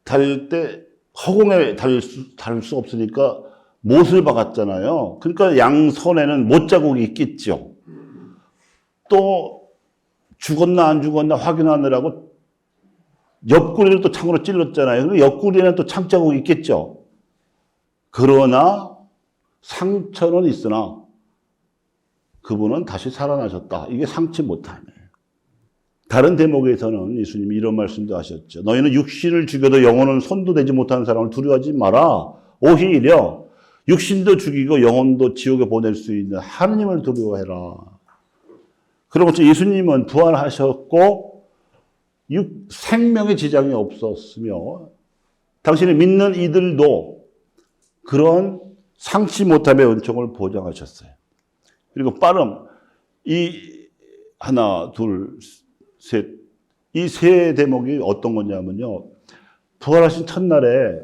Speaker 1: 달릴 때 허공에 달릴 수 없으니까 못을 박았잖아요. 그러니까 양손에는 못 자국이 있겠죠. 또 죽었나 안 죽었나 확인하느라고 옆구리를 또 창으로 찔렀잖아요. 그럼 옆구리에는 또 창자국이 있겠죠. 그러나 상처는 있으나 그분은 다시 살아나셨다. 이게 상치 못함이에요. 다른 대목에서는 예수님이 이런 말씀도 하셨죠. 너희는 육신을 죽여도 영혼은 손도 대지 못하는 사람을 두려워하지 마라. 오히려 육신도 죽이고 영혼도 지옥에 보낼 수 있는 하느님을 두려워해라. 그러면서 예수님은 부활하셨고 생명의 지장이 없었으며 당신이 믿는 이들도 그런 상치 못함의 은총을 보장하셨어요. 그리고 빠름, 이 하나, 둘, 셋, 이 세 대목이 어떤 거냐면요. 부활하신 첫날에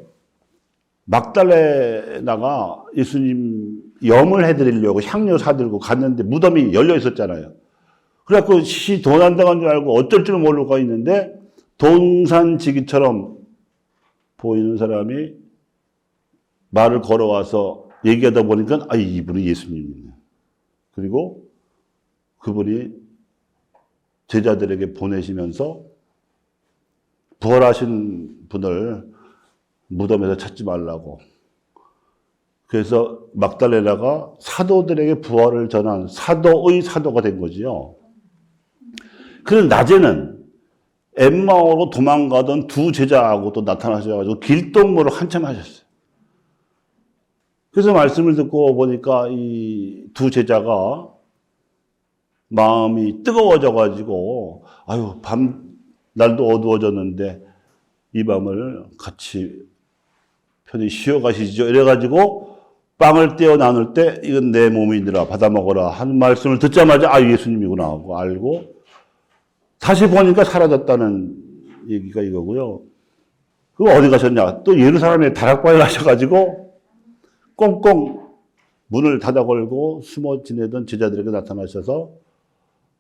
Speaker 1: 막달레나가 예수님 염을 해드리려고 향료 사들고 갔는데 무덤이 열려 있었잖아요. 그래갖고 도난당한 줄 알고 어쩔 줄 모르고 있는데 동산지기처럼 보이는 사람이 말을 걸어와서 얘기하다 보니까 이분이 예수님이네. 그리고 그분이 제자들에게 보내시면서 부활하신 분을 무덤에서 찾지 말라고. 그래서 막달레나가 사도들에게 부활을 전한 사도의 사도가 된 거지요. 그래서 낮에는 엠마오로 도망가던 두 제자하고 또 나타나셔가지고 길동무를 한참 하셨어요. 그래서 말씀을 듣고 보니까 이 두 제자가 마음이 뜨거워져가지고 날도 어두워졌는데 이 밤을 같이 편히 쉬어가시죠. 이래가지고 빵을 떼어 나눌 때 이건 내 몸이니라 받아 먹어라 하는 말씀을 듣자마자 예수님이구나 하고 알고 다시 보니까 사라졌다는 얘기가 이거고요. 그거 어디 가셨냐? 또 예루살렘에 다락방에 가셔가지고 꽁꽁 문을 닫아 걸고 숨어 지내던 제자들에게 나타나셔서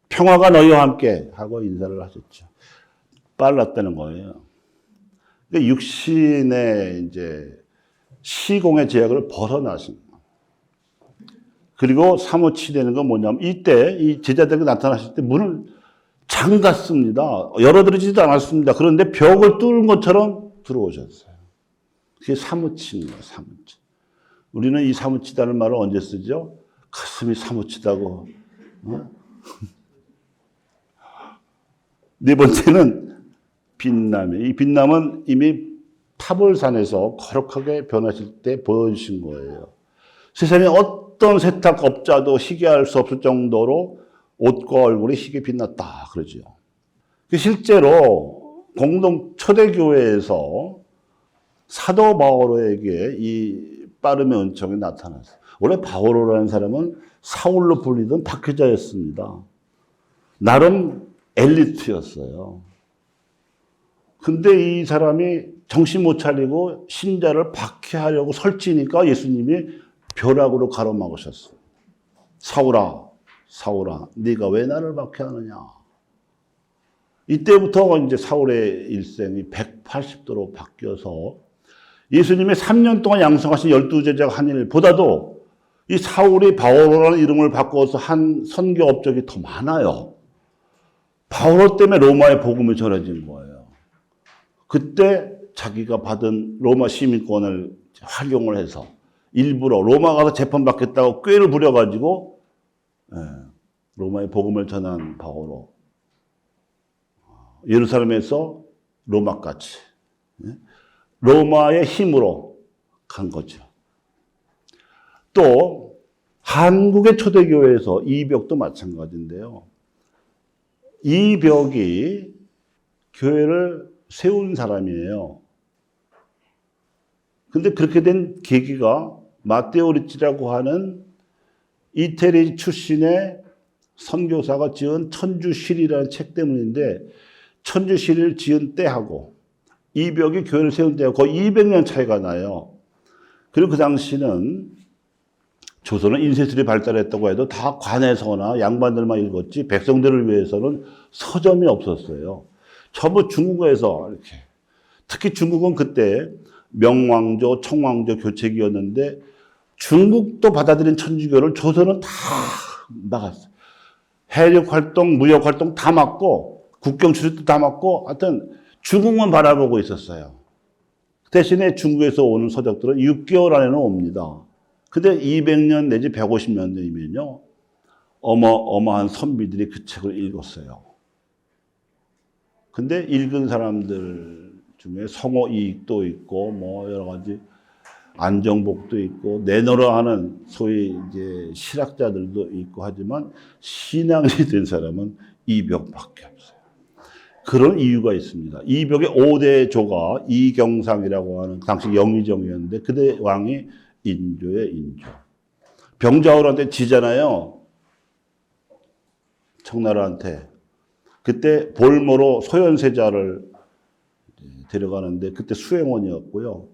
Speaker 1: 평화가 너희와 함께 하고 인사를 하셨죠. 빨랐다는 거예요. 그러니까 육신의 이제 시공의 제약을 벗어나신 거예요. 그리고 사무치되는 건 뭐냐면 이때 이 제자들에게 나타나실 때 문을 잠갔습니다. 열어드리지도 않았습니다. 그런데 벽을 뚫은 것처럼 들어오셨어요. 그게 사무치는 거예요. 사무치. 우리는 이 사무치다는 말을 언제 쓰죠? 가슴이 사무치다고. 네 번째는 빛남이에요. 이 빛남은 이미 타볼산에서 거룩하게 변하실 때 보여주신 거예요. 세상에 어떤 세탁업자도 희귀할 수 없을 정도로 옷과 얼굴이 희게 빛났다 그러죠. 실제로 초대교회에서 사도 바오로에게 이 빠름의 은총이 나타났어요. 원래 바오로라는 사람은 사울로 불리던 박해자였습니다. 나름 엘리트였어요. 근데 이 사람이 정신 못 차리고 신자를 박해하려고 설치니까 예수님이 벼락으로 가로막으셨어요. 사울아, 사울아, 네가 왜 나를 박해하느냐. 이때부터 이제 사울의 일생이 180도로 바뀌어서 예수님의 3년 동안 양성하신 12제자가 한 일보다도 이 사울이 바오로라는 이름을 바꿔서 한 선교 업적이 더 많아요. 바오로 때문에 로마의 복음이 전해진 거예요. 그때 자기가 받은 로마 시민권을 활용을 해서 일부러 로마 가서 재판받겠다고 꾀를 부려가지고 로마의 복음을 전한 바오로. 예루살렘에서 로마까지. 로마의 힘으로 간 거죠. 또 한국의 초대교회에서 이벽도 마찬가지인데요. 이벽이 교회를 세운 사람이에요. 근데 그렇게 된 계기가 마테오 리치라고 하는 이태리 출신의 선교사가 지은 천주시리라는 책 때문인데 천주시리를 지은 때하고 이벽이 교회를 세운 때하고 거의 200년 차이가 나요. 그리고 그 당시는 조선은 인쇄술이 발달했다고 해도 다 관에서나 양반들만 읽었지 백성들을 위해서는 서점이 없었어요. 전부 중국어에서 이렇게. 특히 중국은 그때 명왕조, 청왕조 교책이었는데 중국도 받아들인 천주교를 조선은 다 막았어요. 해력 활동, 무역 활동 다 막고 국경 출입도 다 막고 하여튼 중국만 바라보고 있었어요. 대신에 중국에서 오는 서적들은 6개월 안에는 옵니다. 근데 200년 내지 150년 되면요. 어마어마한 선비들이 그 책을 읽었어요. 근데 읽은 사람들 중에 성호 이익도 있고 뭐 여러 가지 안정복도 있고 내노라 하는 소위 이제 실학자들도 있고 하지만 신앙이 된 사람은 이벽밖에 없어요. 그런 이유가 있습니다. 이벽의 5대 조가 이경상이라고 하는 당시 영의정이었는데 그대 왕이 인조의 인조. 병자호란한테 지잖아요. 청나라한테. 그때 볼모로 소현세자를 데려가는데 그때 수행원이었고요.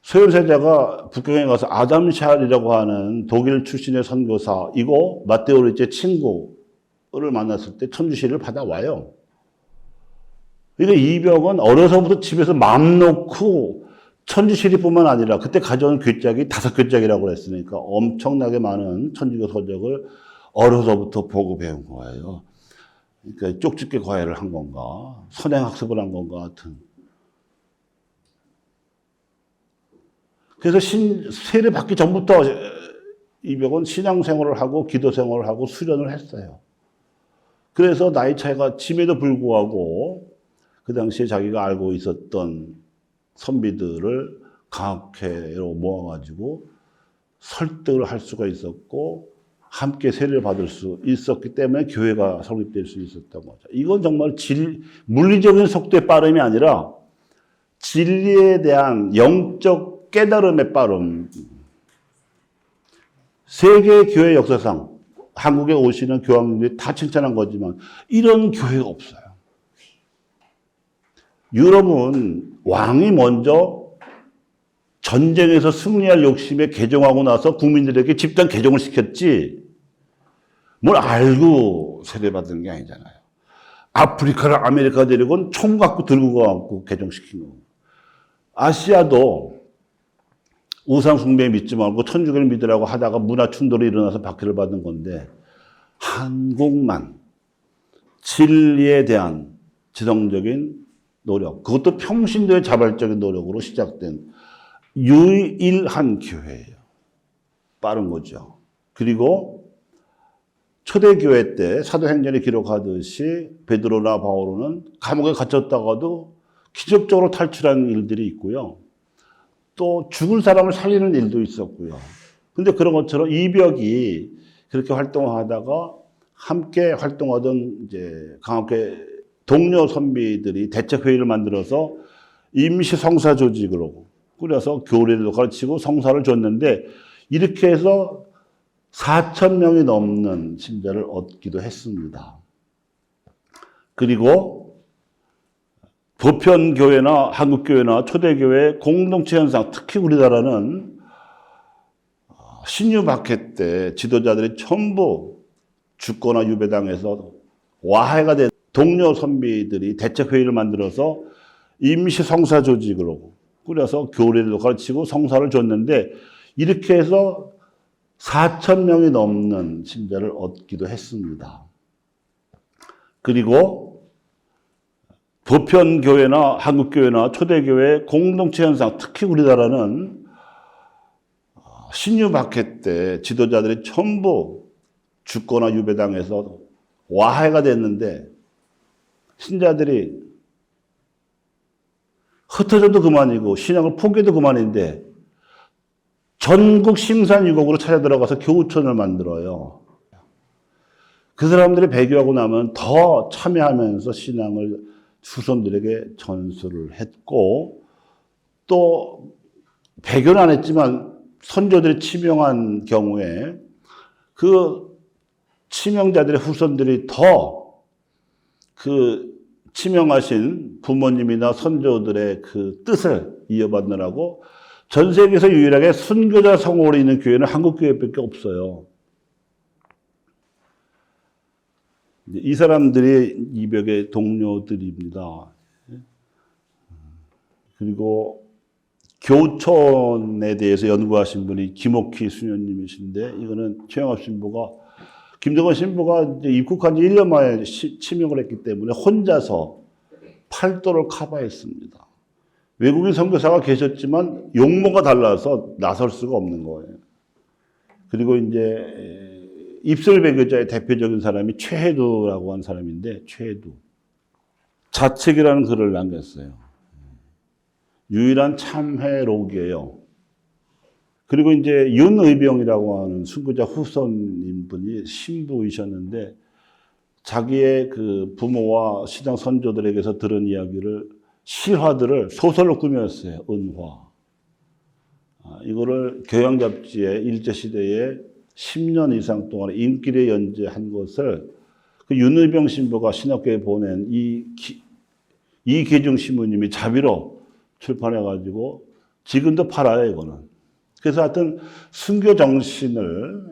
Speaker 1: 소현세자가 북경에 가서 아담 샬이라고 하는 독일 출신의 선교사 이거 마테오 리치의 친구를 만났을 때 천주시를 받아와요. 그러니까 이벽은 어려서부터 집에서 마음 놓고 천주시리뿐만 아니라 그때 가져온 괴짝이 5괴짝이라고 했으니까 엄청나게 많은 천주교 서적을 어려서부터 보고 배운 거예요. 그러니까 쪽집게 과외를 한 건가 선행학습을 한 건가 같은. 그래서 세례 받기 전부터 이벽은 신앙생활을 하고 기도생활을 하고 수련을 했어요. 그래서 나이 차이가 짐에도 불구하고 그 당시에 자기가 알고 있었던 선비들을 강학회로 모아가지고 설득을 할 수가 있었고 함께 세례를 받을 수 있었기 때문에 교회가 성립될 수 있었던 거죠. 이건 정말 물리적인 속도의 빠름이 아니라 진리에 대한 영적 깨달음의 빠름. 세계 교회 역사상 한국에 오시는 교황님들이 다 칭찬한 거지만 이런 교회가 없어요. 유럽은 왕이 먼저 전쟁에서 승리할 욕심에 개종하고 나서 국민들에게 집단 개종을 시켰지 뭘 알고 세례받은 게 아니잖아요. 아프리카랑 아메리카 대륙은 총 갖고 들고 가고 개종시킨 거고. 아시아도 우상 숭배 믿지 말고 천주교를 믿으라고 하다가 문화 충돌이 일어나서 박해를 받은 건데 한국만 진리에 대한 지성적인 노력, 그것도 평신도의 자발적인 노력으로 시작된 유일한 교회예요. 빠른 거죠. 그리고 초대교회 때 사도행전에 기록하듯이 베드로나 바오로는 감옥에 갇혔다가도 기적적으로 탈출한 일들이 있고요. 또 죽을 사람을 살리는 일도 있었고요. 근데 그런 것처럼 이벽이 그렇게 활동하다가 함께 활동하던 이제 강학회 동료 선비들이 대책회의를 만들어서 임시 성사 조직으로 꾸려서 교리를 가르치고 성사를 줬는데 이렇게 해서 4,000명이 넘는 신자를 얻기도 했습니다. 그리고 보편교회나 한국교회나 초대교회 공동체 현상, 특히 우리나라는 신유박해 때 지도자들이 전부 죽거나 유배당해서 와해가 된 동료 선비들이 대책회의를 만들어서 임시 성사 조직으로 꾸려서 교리를 가르치고 성사를 줬는데 이렇게 해서 4,000명이 넘는 신자를 얻기도 했습니다. 그리고 보편교회나 한국교회나 초대교회 공동체 현상, 특히 우리나라는 신유박해 때 지도자들이 전부 죽거나 유배당해서 와해가 됐는데 신자들이 흩어져도 그만이고 신앙을 포기해도 그만인데 전국 심산유곡으로 찾아 들어가서 교우촌을 만들어요. 그 사람들이 배교하고 나면 더 참여하면서 신앙을 후손들에게 전수를 했고 또 배교는 안 했지만 선조들이 치명한 경우에 그 치명자들의 후손들이 더 그 치명하신 부모님이나 선조들의 그 뜻을 이어받느라고 전 세계에서 유일하게 순교자 성호를 있는 교회는 한국교회밖에 없어요. 이 사람들이 이벽의 동료들입니다. 그리고 교촌에 대해서 연구하신 분이 김옥희 수녀님이신데 이거는 최영합 신부가 김정은 신부가 이제 입국한 지 1년 만에 치명을 했기 때문에 혼자서 팔도를 커버했습니다. 외국인 선교사가 계셨지만 용모가 달라서 나설 수가 없는 거예요. 그리고 이제 입술 배교자의 대표적인 사람이 최혜두라고 하는 사람인데 최혜두. 자책이라는 글을 남겼어요. 유일한 참회록이에요. 그리고 이제 윤의병이라고 하는 순교자 후손인 분이 신부이셨는데 자기의 그 부모와 시장 선조들에게서 들은 이야기를 실화들을 소설로 꾸몄어요. 은화. 이거를 교양 잡지에 일제시대에 10년 이상 동안 인기를 연재한 것을 그 윤의병 신부가 신학교에 보낸 이계중 신부님이 자비로 출판해가지고 지금도 팔아요, 이거는. 그래서 하여튼 순교 정신을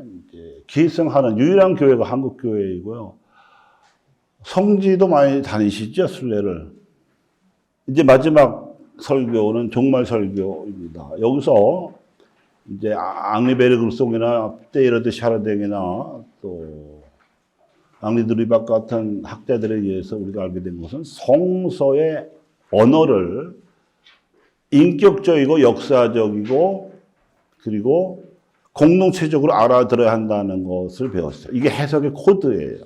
Speaker 1: 계승하는 유일한 교회가 한국교회이고요. 성지도 많이 다니시죠, 순례를. 이제 마지막 설교는 종말 설교입니다. 여기서 이제 앙리베르글송이나 때이러드 샤르댕이나 또 앙리 드리박 같은 학자들에 의해서 우리가 알게 된 것은 성서의 언어를 인격적이고 역사적이고 그리고 공동체적으로 알아들어야 한다는 것을 배웠어요. 이게 해석의 코드예요.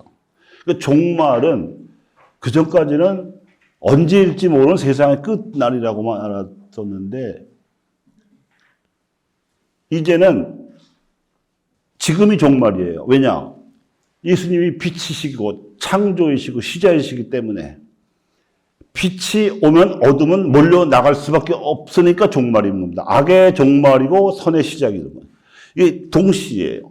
Speaker 1: 그러니까 종말은 그전까지는 언제일지 모르는 세상의 끝날이라고만 알았었는데 이제는 지금이 종말이에요. 왜냐? 예수님이 빛이시고 창조이시고 시자이시기 때문에 빛이 오면 어둠은 몰려나갈 수밖에 없으니까 종말인 겁니다. 악의 종말이고 선의 시작이고 이게 동시에요.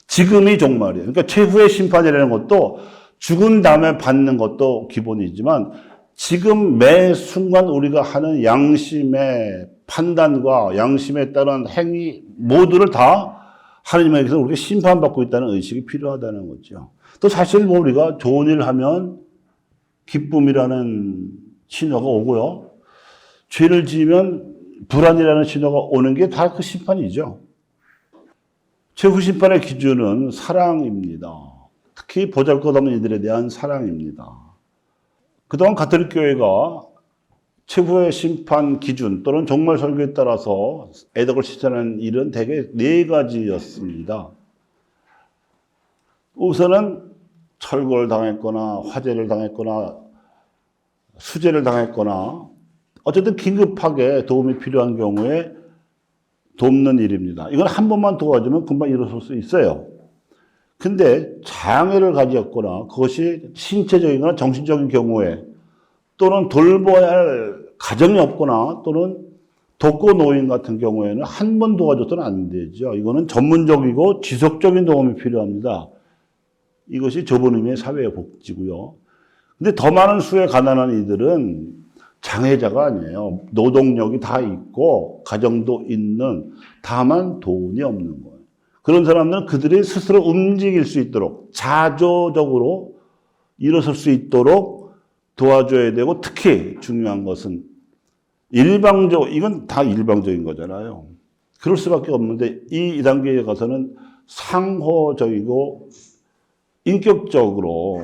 Speaker 1: 지금이 종말이에요. 그러니까 최후의 심판이라는 것도 죽은 다음에 받는 것도 기본이지만 지금 매 순간 우리가 하는 양심의 판단과 양심에 따른 행위 모두를 다 하나님에게서 우리가 심판받고 있다는 의식이 필요하다는 거죠. 또 사실 뭐 우리가 좋은 일 하면 기쁨이라는 신호가 오고요. 죄를 지으면 불안이라는 신호가 오는 게 다 그 심판이죠. 최후 심판의 기준은 사랑입니다. 특히 보잘것없는 이들에 대한 사랑입니다. 그동안 가톨릭 교회가 최후의 심판 기준 또는 종말 설교에 따라서 애덕을 실천하는 일은 대개 4가지였습니다. 우선은 철거를 당했거나 화재를 당했거나 수재를 당했거나 어쨌든 긴급하게 도움이 필요한 경우에 돕는 일입니다. 이건 한 번만 도와주면 금방 일어설 수 있어요. 근데 장애를 가졌거나 그것이 신체적이거나 정신적인 경우에 또는 돌봐야 할 가정이 없거나 또는 독거노인 같은 경우에는 한 번 도와줘서는 안 되죠. 이거는 전문적이고 지속적인 도움이 필요합니다. 이것이 좁은 의미의 사회의 복지고요. 근데 더 많은 수의 가난한 이들은 장애자가 아니에요. 노동력이 다 있고 가정도 있는, 다만 돈이 없는 거예요. 그런 사람들은 그들이 스스로 움직일 수 있도록 자조적으로 일어설 수 있도록 도와줘야 되고, 특히 중요한 것은 이건 다 일방적인 거잖아요. 그럴 수밖에 없는데 이 단계에 가서는 상호적이고 인격적으로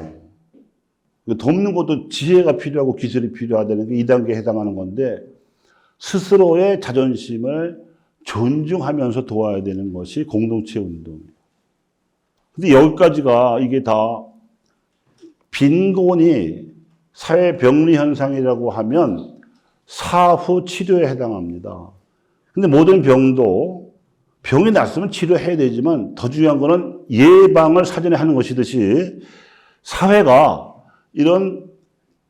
Speaker 1: 돕는 것도 지혜가 필요하고 기술이 필요하다는 게 이 단계에 해당하는 건데, 스스로의 자존심을 존중하면서 도와야 되는 것이 공동체 운동이에요. 근데 여기까지가 이게 다 빈곤이 사회 병리 현상이라고 하면 사후 치료에 해당합니다. 근데 모든 병도 병이 났으면 치료해야 되지만 더 중요한 거는 예방을 사전에 하는 것이듯이 사회가 이런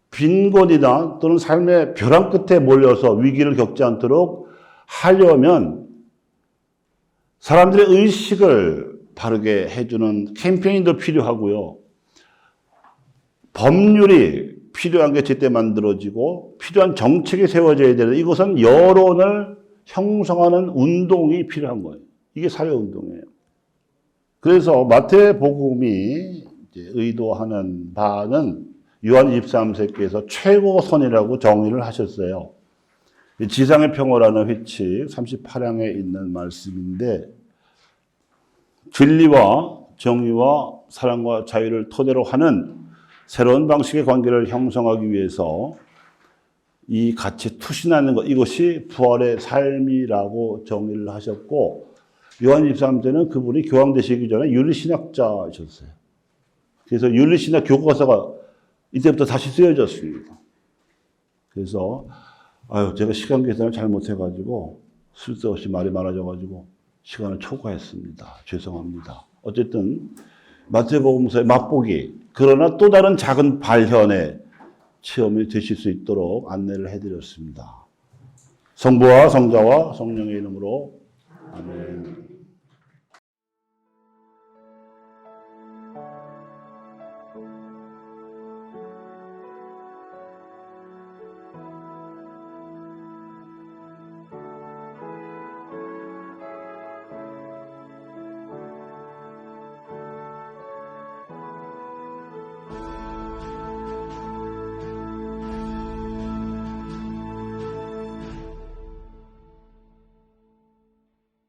Speaker 1: 빈곤이나 또는 삶의 벼랑 끝에 몰려서 위기를 겪지 않도록 하려면 사람들의 의식을 바르게 해주는 캠페인도 필요하고요. 법률이 필요한 게 제때 만들어지고 필요한 정책이 세워져야 되는데, 이것은 여론을 형성하는 운동이 필요한 거예요. 이게 사회운동이에요. 그래서 마태복음이 의도하는 바는 요한 23세께서 최고선이라고 정의를 하셨어요. 지상의 평화라는 회칙 38항에 있는 말씀인데, 진리와 정의와 사랑과 자유를 토대로 하는 새로운 방식의 관계를 형성하기 위해서 이 가치에 투신하는 것, 이것이 부활의 삶이라고 정의를 하셨고, 요한 23세는 그분이 교황되시기 전에 윤리신학자이셨어요. 그래서 윤리신학 교과서가 이때부터 다시 쓰여졌습니다. 그래서 제가 시간 계산을 잘못해가지고 쓸데없이 말이 많아져가지고 시간을 초과했습니다. 죄송합니다. 어쨌든 마태복음서의 맛보기, 그러나 또 다른 작은 발현의 체험이 되실 수 있도록 안내를 해드렸습니다. 성부와 성자와 성령의 이름으로 아멘.